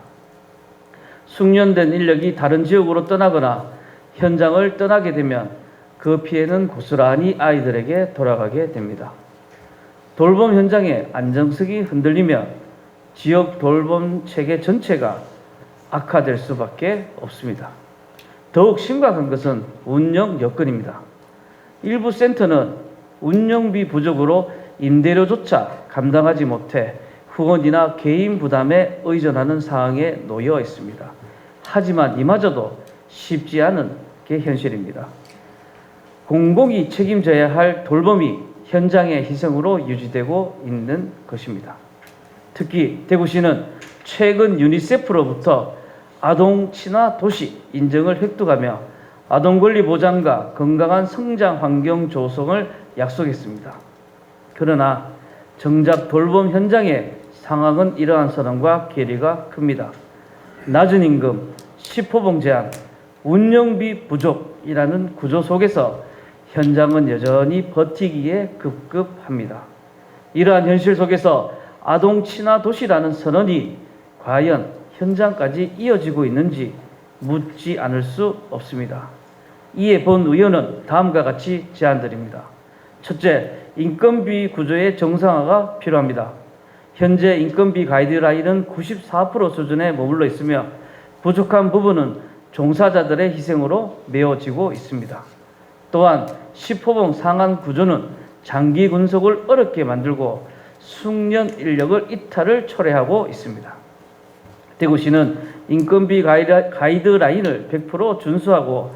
숙련된 인력이 다른 지역으로 떠나거나 현장을 떠나게 되면 그 피해는 고스란히 아이들에게 돌아가게 됩니다. 돌봄 현장의 안정성이 흔들리면 지역 돌봄 체계 전체가 악화될 수밖에 없습니다. 더욱 심각한 것은 운영 여건입니다. 일부 센터는 운영비 부족으로 임대료조차 감당하지 못해 후원이나 개인 부담에 의존하는 상황에 놓여 있습니다. 하지만 이마저도 쉽지 않은 게 현실입니다. 공공이 책임져야 할 돌봄이 현장의 희생으로 유지되고 있는 것입니다. 특히 대구시는 최근 유니세프로부터 아동 친화 도시 인정을 획득하며 아동 권리 보장과 건강한 성장 환경 조성을 약속했습니다. 그러나 정작 돌봄 현장의 상황은 이러한 선언과 괴리가 큽니다. 낮은 임금, 10호봉 제한, 운영비 부족이라는 구조 속에서 현장은 여전히 버티기에 급급합니다. 이러한 현실 속에서 아동 친화 도시라는 선언이 과연 현장까지 이어지고 있는지 묻지 않을 수 없습니다. 이에 본 의원은 다음과 같이 제안드립니다. 첫째, 인건비 구조의 정상화가 필요합니다. 현재 인건비 가이드라인은 94% 수준에 머물러 있으며 부족한 부분은 종사자들의 희생으로 메워지고 있습니다. 또한 10호봉 상한 구조는 장기 군속을 어렵게 만들고 숙련 인력을 이탈을 초래하고 있습니다. 대구시는 인건비 가이드라인을 100% 준수하고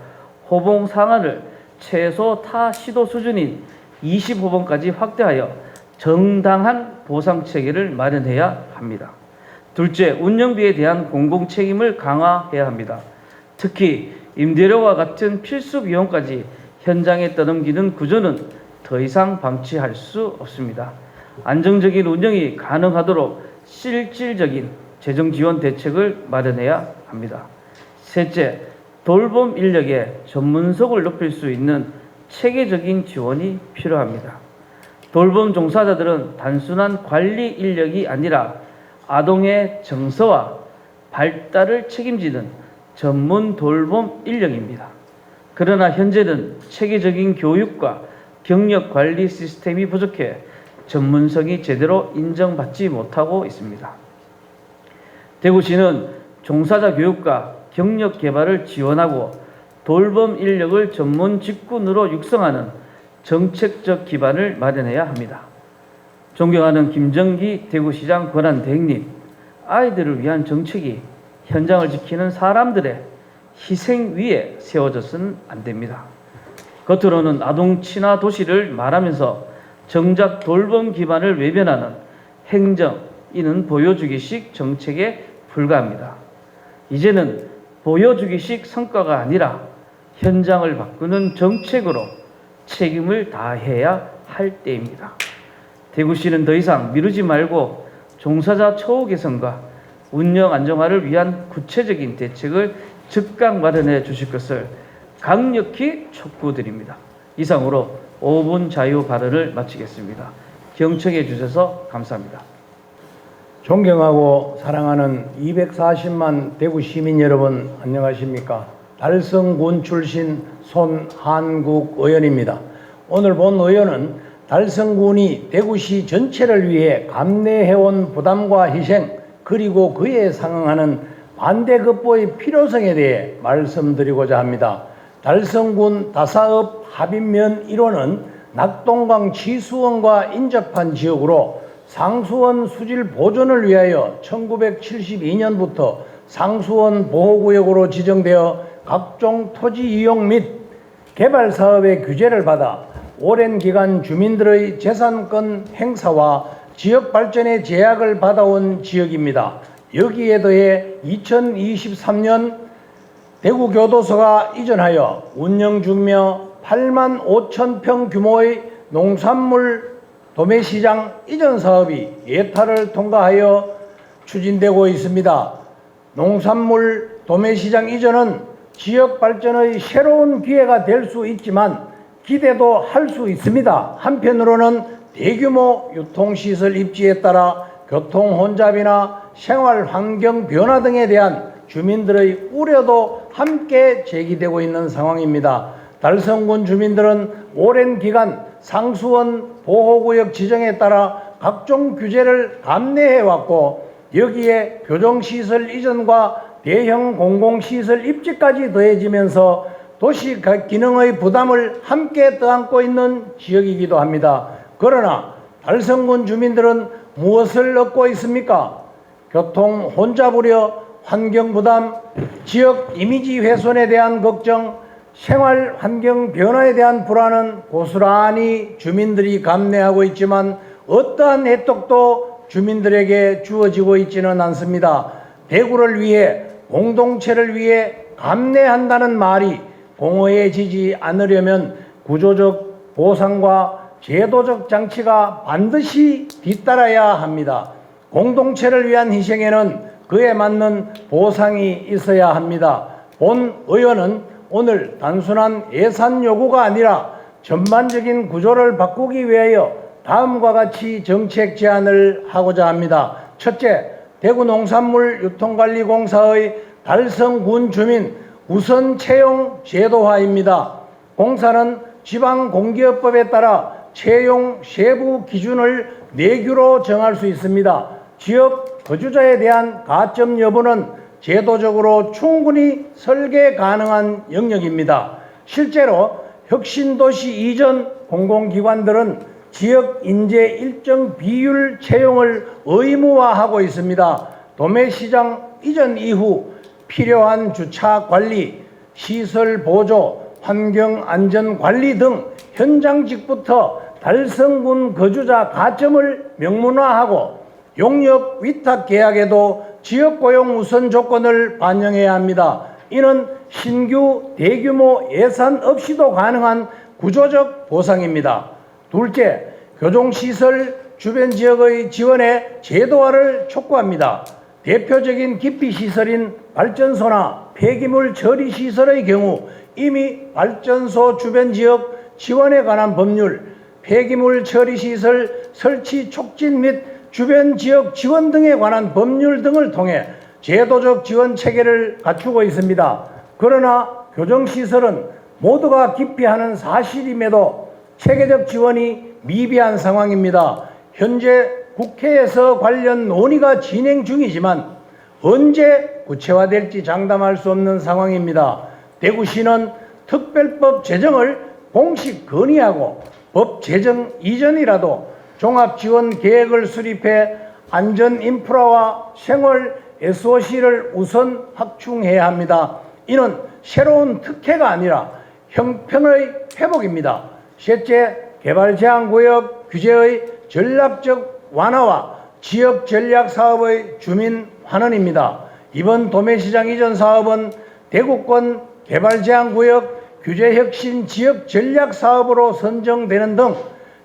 호봉 상한을 최소 타 시도 수준인 20호봉까지 확대하여 정당한 보상 체계를 마련해야 합니다. 둘째, 운영비에 대한 공공 책임을 강화해야 합니다. 특히 임대료와 같은 필수 비용까지 현장에 떠넘기는 구조는 더 이상 방치할 수 없습니다. 안정적인 운영이 가능하도록 실질적인 재정 지원 대책을 마련해야 합니다. 셋째, 돌봄 인력의 전문성을 높일 수 있는 체계적인 지원이 필요합니다. 돌봄 종사자들은 단순한 관리 인력이 아니라 아동의 정서와 발달을 책임지는 전문 돌봄 인력입니다. 그러나 현재는 체계적인 교육과 경력 관리 시스템이 부족해 전문성이 제대로 인정받지 못하고 있습니다. 대구시는 종사자 교육과 경력 개발을 지원하고 돌봄 인력을 전문 직군으로 육성하는 정책적 기반을 마련해야 합니다. 존경하는 김정기 대구시장 권한대행님, 아이들을 위한 정책이 현장을 지키는 사람들의 희생 위에 세워져서는 안 됩니다. 겉으로는 아동 친화 도시를 말하면서 정작 돌봄 기반을 외면하는 행정, 이는 보여주기식 정책에 불과합니다. 이제는 보여주기식 성과가 아니라 현장을 바꾸는 정책으로 책임을 다해야 할 때입니다. 대구시는 더 이상 미루지 말고 종사자 처우 개선과 운영 안정화를 위한 구체적인 대책을 즉각 마련해 주실 것을 강력히 촉구드립니다. 이상으로 5분 자유 발언을 마치겠습니다. 경청해 주셔서 감사합니다. 존경하고 사랑하는 240만 대구 시민 여러분, 안녕하십니까? 달성군 출신 손한국 의원입니다. 오늘 본 의원은 달성군이 대구시 전체를 위해 감내해온 부담과 희생, 그리고 그에 상응하는 반대급부의 필요성에 대해 말씀드리고자 합니다. 달성군 다사업 합인면 1호는 낙동강 치수원과 인접한 지역으로 상수원 수질 보존을 위하여 1972년부터 상수원 보호구역으로 지정되어 각종 토지 이용 및 개발 사업의 규제를 받아 오랜 기간 주민들의 재산권 행사와 지역 발전의 제약을 받아온 지역입니다. 여기에 더해 2023년 대구교도소가 이전하여 운영 중이며 8만 5천 평 규모의 농산물 도매시장 이전 사업이 예타를 통과하여 추진되고 있습니다. 농산물 도매시장 이전은 지역 발전의 새로운 기회가 될 수 있지만 기대도 할 수 있습니다. 한편으로는 대규모 유통시설 입지에 따라 교통 혼잡이나 생활 환경 변화 등에 대한 주민들의 우려도 함께 제기되고 있는 상황입니다. 달성군 주민들은 오랜 기간 상수원 보호구역 지정에 따라 각종 규제를 감내해왔고, 여기에 교정시설 이전과 대형 공공시설 입지까지 더해지면서 도시 기능의 부담을 함께 떠안고 있는 지역이기도 합니다. 그러나 달성군 주민들은 무엇을 얻고 있습니까? 교통 혼잡 우려, 환경 부담, 지역 이미지 훼손에 대한 걱정, 생활 환경 변화에 대한 불안은 고스란히 주민들이 감내하고 있지만 어떠한 혜택도 주민들에게 주어지고 있지는 않습니다. 대구를 위해 공동체를 위해 감내한다는 말이 공허해지지 않으려면 구조적 보상과 제도적 장치가 반드시 뒤따라야 합니다. 공동체를 위한 희생에는 그에 맞는 보상이 있어야 합니다. 본 의원은 오늘 단순한 예산 요구가 아니라 전반적인 구조를 바꾸기 위하여 다음과 같이 정책 제안을 하고자 합니다. 첫째, 대구농산물유통관리공사의 달성군 주민 우선 채용 제도화입니다. 공사는 지방공기업법에 따라 채용 세부 기준을 내규로 정할 수 있습니다. 지역 거주자에 대한 가점 여부는 제도적으로 충분히 설계 가능한 영역입니다. 실제로 혁신도시 이전 공공기관들은 지역 인재 일정 비율 채용을 의무화하고 있습니다. 도매시장 이전 이후 필요한 주차 관리, 시설 보조, 환경 안전 관리 등 현장직부터 달성군 거주자 가점을 명문화하고 용역 위탁 계약에도 지역 고용 우선 조건을 반영해야 합니다. 이는 신규 대규모 예산 없이도 가능한 구조적 보상입니다. 둘째, 교종시설 주변 지역의 지원에 제도화를 촉구합니다. 대표적인 기피시설인 발전소나 폐기물 처리시설의 경우 이미 발전소 주변 지역 지원에 관한 법률, 폐기물 처리시설 설치 촉진 및 주변 지역 지원 등에 관한 법률 등을 통해 제도적 지원 체계를 갖추고 있습니다. 그러나 교정시설은 모두가 기피하는 사실임에도 체계적 지원이 미비한 상황입니다. 현재 국회에서 관련 논의가 진행 중이지만 언제 구체화될지 장담할 수 없는 상황입니다. 대구시는 특별법 제정을 공식 건의하고 법 제정 이전이라도 종합지원 계획을 수립해 안전 인프라와 생활 SOC를 우선 확충해야 합니다. 이는 새로운 특혜가 아니라 형편의 회복입니다. 셋째, 개발제한구역 규제의 전략적 완화와 지역 전략 사업의 주민 환원입니다. 이번 도매시장 이전 사업은 대구권 개발제한구역 규제혁신 지역 전략 사업으로 선정되는 등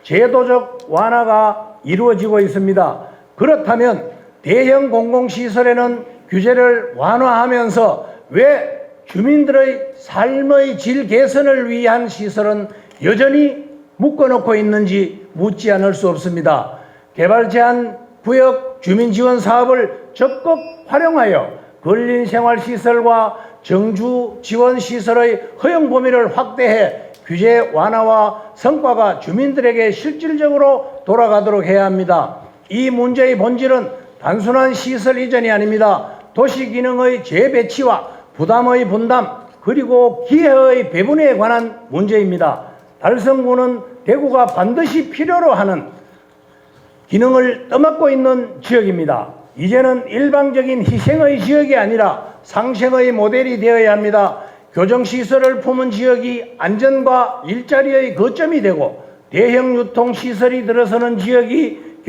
제도적 완화가 이루어지고 있습니다. 그렇다면 대형 공공시설에는 규제를 완화하면서 왜 주민들의 삶의 질 개선을 위한 시설은 여전히 묶어놓고 있는지 묻지 않을 수 없습니다. 개발 제한 구역 주민 지원 사업을 적극 활용하여 근린생활시설과 정주 지원 시설의 허용 범위를 확대해 규제 완화와 성과가 주민들에게 실질적으로 돌아가도록 해야 합니다. 이 문제의 본질은 단순한 시설 이전이 아닙니다. 도시 기능의 재배치와 부담의 분담 그리고 기회의 배분에 관한 문제입니다. 달성구는 대구가 반드시 필요로 하는 기능을 떠맡고 있는 지역입니다. 이제는 일방적인 희생의 지역이 아니라 상생의 모델이 되어야 합니다. 교정시설을 품은 지역이 안전과 일자리의 거점이 되고 대형 유통시설이 들어서는 지역이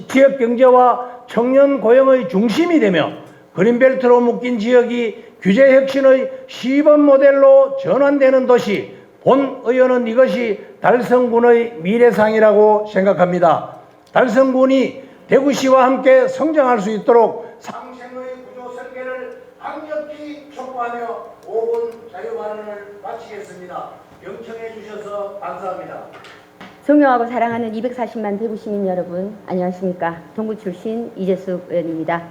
지역 경제와 청년 고용의 중심이 되며 그린벨트로 묶인 지역이 규제혁신의 시범 모델로 전환되는 도시. 본 의원은 이것이 달성군의 미래상이라고 생각합니다. 달성군이 대구시와 함께 성장할 수 있도록 상생의 구조 설계를 강력히 촉구하며 5분 자유 발언을 마치겠습니다. 경청해 주셔서 감사합니다. 존경하고 사랑하는 240만 대구 시민 여러분, 안녕하십니까? 동구 출신 이재숙 의원입니다.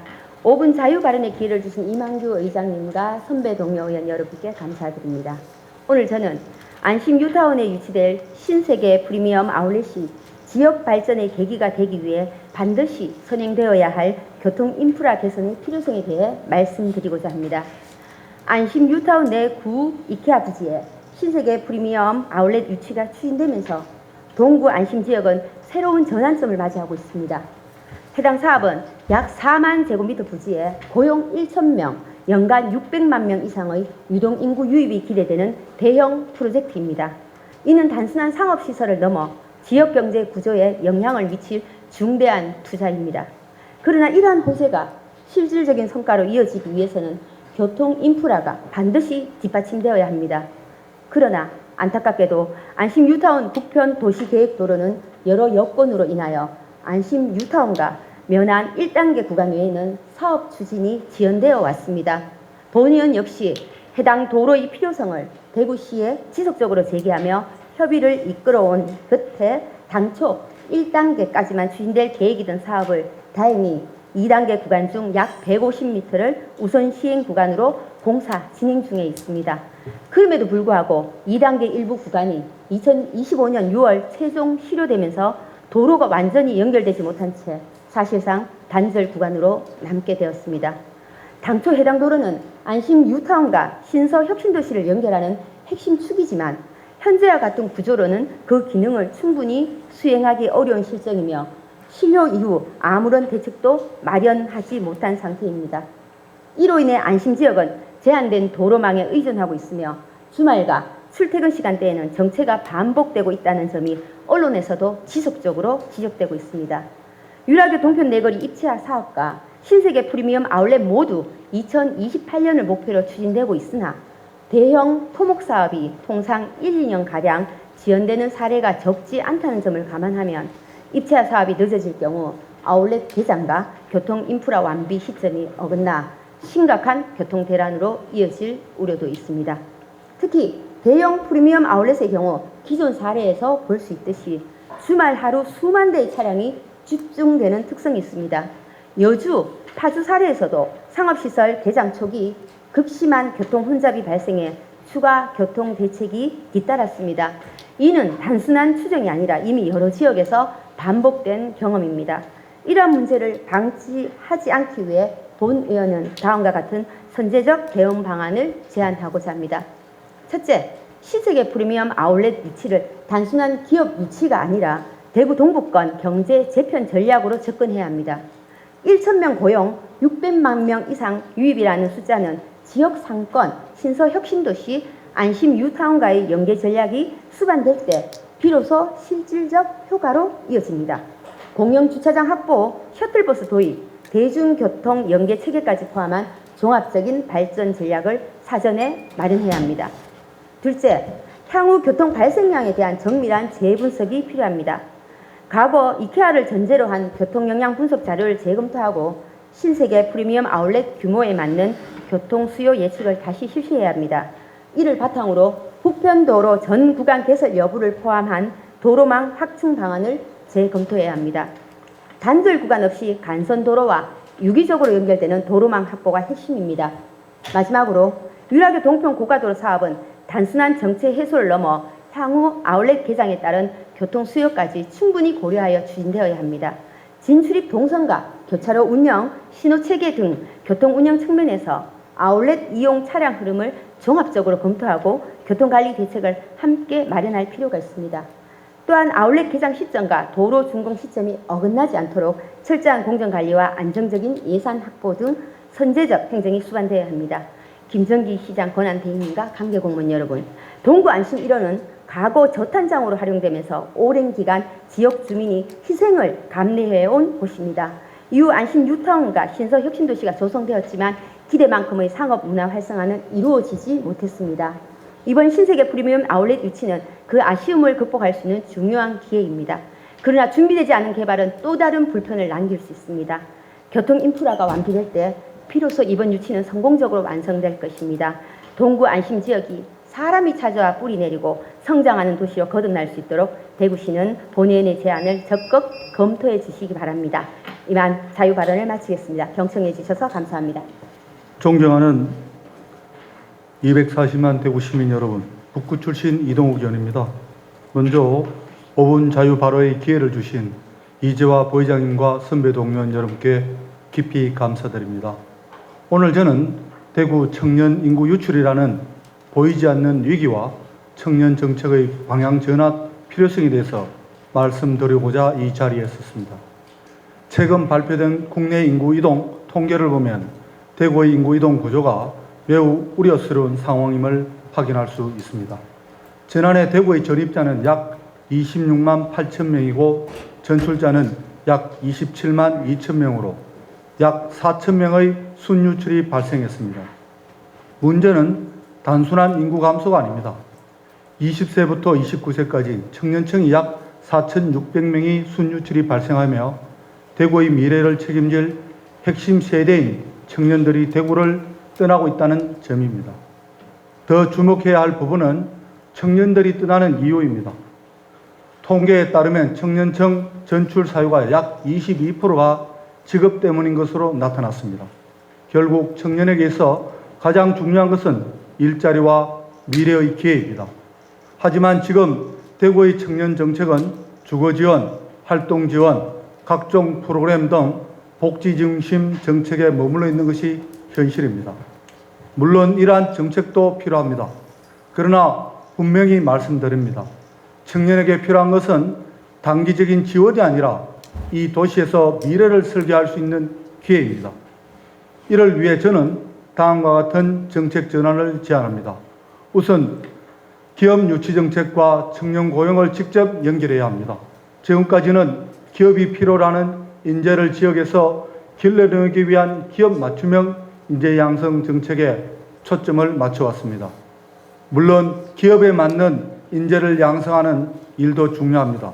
5분 자유 발언의 기회를 주신 이만규 의장님과 선배 동료 의원 여러분께 감사드립니다. 오늘 저는 안심 뉴타운에 유치될 신세계 프리미엄 아울렛이 지역 발전의 계기가 되기 위해 반드시 선행되어야 할 교통 인프라 개선의 필요성에 대해 말씀드리고자 합니다. 안심 뉴타운 내 구 이케아 부지에 신세계 프리미엄 아울렛 유치가 추진되면서 동구 안심 지역은 새로운 전환점을 맞이하고 있습니다. 해당 사업은 약 4만 제곱미터 부지에 고용 1,000명, 연간 600만 명 이상의 유동 인구 유입이 기대되는 대형 프로젝트입니다. 이는 단순한 상업시설을 넘어 지역경제 구조에 영향을 미칠 중대한 투자입니다. 그러나 이러한 호재가 실질적인 성과로 이어지기 위해서는 교통 인프라가 반드시 뒷받침되어야 합니다. 그러나 안타깝게도 안심 뉴타운 북편 도시계획도로는 여러 여건으로 인하여 안심 뉴타운과 면안 1단계 구간 외에는 사업 추진이 지연되어 왔습니다. 본 의원 역시 해당 도로의 필요성을 대구시에 지속적으로 제기하며 협의를 이끌어온 끝에 당초 1단계까지만 추진될 계획이던 사업을 다행히 2단계 구간 중 약 150m를 우선 시행 구간으로 공사 진행 중에 있습니다. 그럼에도 불구하고 2단계 일부 구간이 2025년 6월 최종 실효되면서 도로가 완전히 연결되지 못한 채 사실상 단절 구간으로 남게 되었습니다. 당초 해당 도로는 안심 뉴타운과 신서 혁신도시를 연결하는 핵심 축이지만 현재와 같은 구조로는 그 기능을 충분히 수행하기 어려운 실정이며 실효 이후 아무런 대책도 마련하지 못한 상태입니다. 이로 인해 안심지역은 제한된 도로망에 의존하고 있으며 주말과 출퇴근 시간대에는 정체가 반복되고 있다는 점이 언론에서도 지속적으로 지적되고 있습니다. 유라교 동편 내거리 입체화 사업과 신세계 프리미엄 아울렛 모두 2028년을 목표로 추진되고 있으나 대형 토목 사업이 통상 1, 2년가량 지연되는 사례가 적지 않다는 점을 감안하면 입체화 사업이 늦어질 경우 아울렛 개장과 교통 인프라 완비 시점이 어긋나 심각한 교통 대란으로 이어질 우려도 있습니다. 특히 대형 프리미엄 아울렛의 경우 기존 사례에서 볼 수 있듯이 주말 하루 수만 대의 차량이 집중되는 특성이 있습니다. 여주, 파주 사례에서도 상업시설 개장 초기 극심한 교통 혼잡이 발생해 추가 교통 대책이 뒤따랐습니다. 이는 단순한 추정이 아니라 이미 여러 지역에서 반복된 경험입니다. 이러한 문제를 방치하지 않기 위해 본 의원은 다음과 같은 선제적 대응 방안을 제안하고자 합니다. 첫째, 신세계 프리미엄 아울렛 유치를 단순한 기업 유치가 아니라 대구 동부권 경제 재편 전략으로 접근해야 합니다. 1,000명 고용, 600만 명 이상 유입이라는 숫자는 지역 상권, 신서 혁신도시, 안심 뉴타운과의 연계 전략이 수반될 때 비로소 실질적 효과로 이어집니다. 공영 주차장 확보, 셔틀버스 도입, 대중교통 연계 체계까지 포함한 종합적인 발전 전략을 사전에 마련해야 합니다. 둘째, 향후 교통 발생량에 대한 정밀한 재분석이 필요합니다. 과거 이케아를 전제로 한 교통 영향 분석 자료를 재검토하고 신세계 프리미엄 아울렛 규모에 맞는 교통 수요 예측을 다시 실시해야 합니다. 이를 바탕으로 북편도로 전 구간 개설 여부를 포함한 도로망 확충 방안을 재검토해야 합니다. 단절 구간 없이 간선도로와 유기적으로 연결되는 도로망 확보가 핵심입니다. 마지막으로 유라교 동편 고가도로 사업은 단순한 정체 해소를 넘어 향후 아울렛 개장에 따른 교통 수요까지 충분히 고려하여 추진되어야 합니다. 진출입 동선과 교차로 운영, 신호체계 등 교통 운영 측면에서 아울렛 이용 차량 흐름을 종합적으로 검토하고 교통관리 대책을 함께 마련할 필요가 있습니다. 또한 아울렛 개장 시점과 도로 준공 시점이 어긋나지 않도록 철저한 공정관리와 안정적인 예산 확보 등 선제적 행정이 수반되어야 합니다. 김정기 시장 권한대행님과 관계공무원 여러분, 동구 안심 1호는 과거 저탄장으로 활용되면서 오랜 기간 지역 주민이 희생을 감내해온 곳입니다. 이후 안심 뉴타운과 신서 혁신도시가 조성되었지만 기대만큼의 상업 문화 활성화는 이루어지지 못했습니다. 이번 신세계 프리미엄 아울렛 유치는 그 아쉬움을 극복할 수 있는 중요한 기회입니다. 그러나 준비되지 않은 개발은 또 다른 불편을 남길 수 있습니다. 교통 인프라가 완비될 때 비로소 이번 유치는 성공적으로 완성될 것입니다. 동구 안심 지역이 사람이 찾아와 뿌리 내리고 성장하는 도시로 거듭날 수 있도록 대구시는 본의원의 제안을 적극 검토해 주시기 바랍니다. 이만 자유 발언을 마치겠습니다. 경청해 주셔서 감사합니다. 존경하는 240만 대구 시민 여러분, 북구 출신 이동욱 의원입니다. 먼저 5분 자유 발언의 기회를 주신 이재화 부회장님과 선배 동료원 여러분께 깊이 감사드립니다. 오늘 저는 대구 청년 인구 유출이라는 보이지 않는 위기와 청년 정책의 방향 전환 필요성에 대해서 말씀드리고자 이 자리에 섰습니다. 최근 발표된 국내 인구 이동 통계를 보면 대구의 인구 이동 구조가 매우 우려스러운 상황임을 확인할 수 있습니다. 지난해 대구의 전입자는 약 26만 8천 명이고 전출자는 약 27만 2천 명으로 약 4천 명의 순유출이 발생했습니다. 문제는 단순한 인구 감소가 아닙니다. 20세부터 29세까지 청년층이 약 4,600명이 순유출이 발생하며 대구의 미래를 책임질 핵심 세대인 청년들이 대구를 떠나고 있다는 점입니다. 더 주목해야 할 부분은 청년들이 떠나는 이유입니다. 통계에 따르면 청년층 전출 사유가 약 22%가 직업 때문인 것으로 나타났습니다. 결국 청년에게 있어 가장 중요한 것은 일자리와 미래의 기회입니다. 하지만 지금 대구의 청년 정책은 주거 지원, 활동 지원, 각종 프로그램 등 복지 중심 정책에 머물러 있는 것이 현실입니다. 물론 이러한 정책도 필요합니다. 그러나 분명히 말씀드립니다. 청년에게 필요한 것은 단기적인 지원이 아니라 이 도시에서 미래를 설계할 수 있는 기회입니다. 이를 위해 저는 다음과 같은 정책 전환을 제안합니다. 우선 기업 유치 정책과 청년 고용을 직접 연결해야 합니다. 지금까지는 기업이 필요로 하는 인재를 지역에서 길러내기 위한 기업 맞춤형 인재 양성 정책에 초점을 맞춰왔습니다. 물론 기업에 맞는 인재를 양성하는 일도 중요합니다.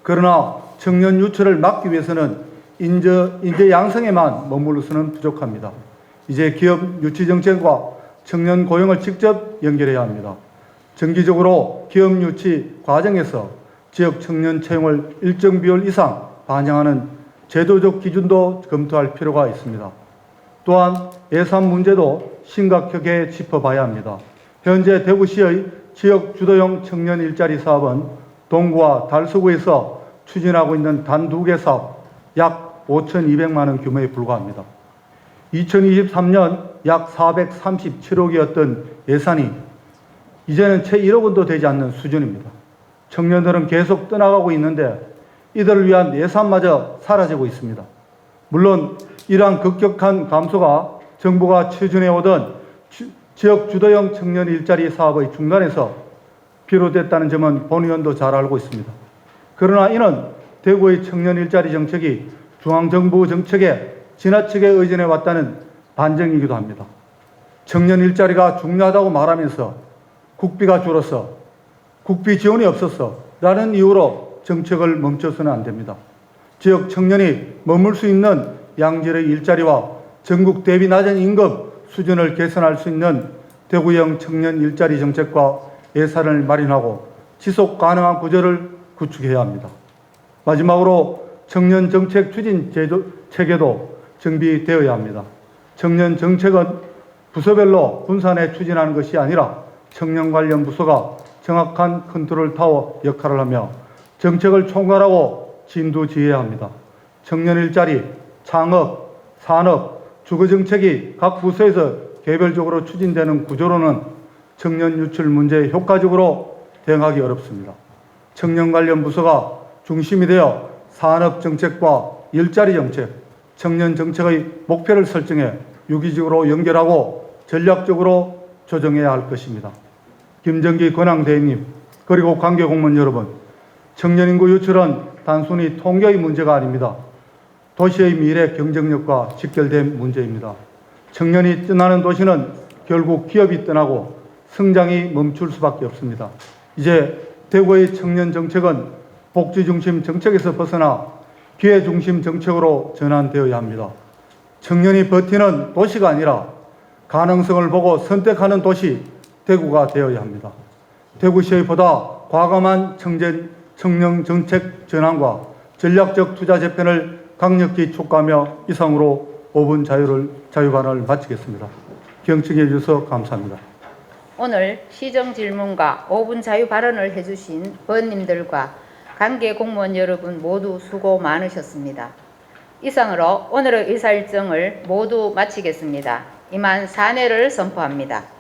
그러나 청년 유출을 막기 위해서는 인재 양성에만 머물러서는 부족합니다. 이제 기업 유치 정책과 청년 고용을 직접 연결해야 합니다. 정기적으로 기업 유치 과정에서 지역 청년 채용을 일정 비율 이상 반영하는 제도적 기준도 검토할 필요가 있습니다. 또한 예산 문제도 심각하게 짚어봐야 합니다. 현재 대구시의 지역 주도형 청년 일자리 사업은 동구와 달서구에서 추진하고 있는 단 2개 사업 약 5,200만 원 규모에 불과합니다. 2023년 약 437억이었던 예산이 이제는 채 1억 원도 되지 않는 수준입니다. 청년들은 계속 떠나가고 있는데 이들을 위한 예산마저 사라지고 있습니다. 물론 이러한 급격한 감소가 정부가 추진해오던 지역 주도형 청년 일자리 사업의 중단에서 비롯됐다는 점은 본 의원도 잘 알고 있습니다. 그러나 이는 대구의 청년 일자리 정책이 중앙정부 정책에 지나치게 의존해 왔다는 반증이기도 합니다. 청년 일자리가 중요하다고 말하면서 국비가 줄어서 국비 지원이 없어서 라는 이유로 정책을 멈춰서는 안 됩니다. 지역 청년이 머물 수 있는 양질의 일자리와 전국 대비 낮은 임금 수준을 개선할 수 있는 대구형 청년 일자리 정책과 예산을 마련하고 지속 가능한 구조를 구축해야 합니다. 마지막으로 청년 정책 추진 체계도 정비되어야 합니다. 청년 정책은 부서별로 분산해 추진하는 것이 아니라 청년 관련 부서가 정확한 컨트롤 타워 역할을 하며 정책을 총괄하고 진두지휘해야 합니다. 청년 일자리, 창업, 산업, 주거 정책이 각 부서에서 개별적으로 추진되는 구조로는 청년 유출 문제에 효과적으로 대응하기 어렵습니다. 청년 관련 부서가 중심이 되어 산업 정책과 일자리 정책, 청년 정책의 목표를 설정해 유기적으로 연결하고 전략적으로 조정해야 할 것입니다. 김정기 권항대행님, 그리고 관계 공무원 여러분, 청년 인구 유출은 단순히 통계의 문제가 아닙니다. 도시의 미래 경쟁력과 직결된 문제입니다. 청년이 떠나는 도시는 결국 기업이 떠나고 성장이 멈출 수밖에 없습니다. 이제 대구의 청년 정책은 복지 중심 정책에서 벗어나 기회 중심 정책으로 전환되어야 합니다. 청년이 버티는 도시가 아니라 가능성을 보고 선택하는 도시 대구가 되어야 합니다. 대구시의 보다 과감한 청년 정책 전환과 전략적 투자 재편을 강력히 촉구하며 이상으로 5분 자유발언을 마치겠습니다. 경청해 주셔서 감사합니다. 오늘 시정 질문과 5분 자유 발언을 해주신 의원님들과 관계 공무원 여러분 모두 수고 많으셨습니다. 이상으로 오늘의 의사일정을 모두 마치겠습니다. 이만 사내를 선포합니다.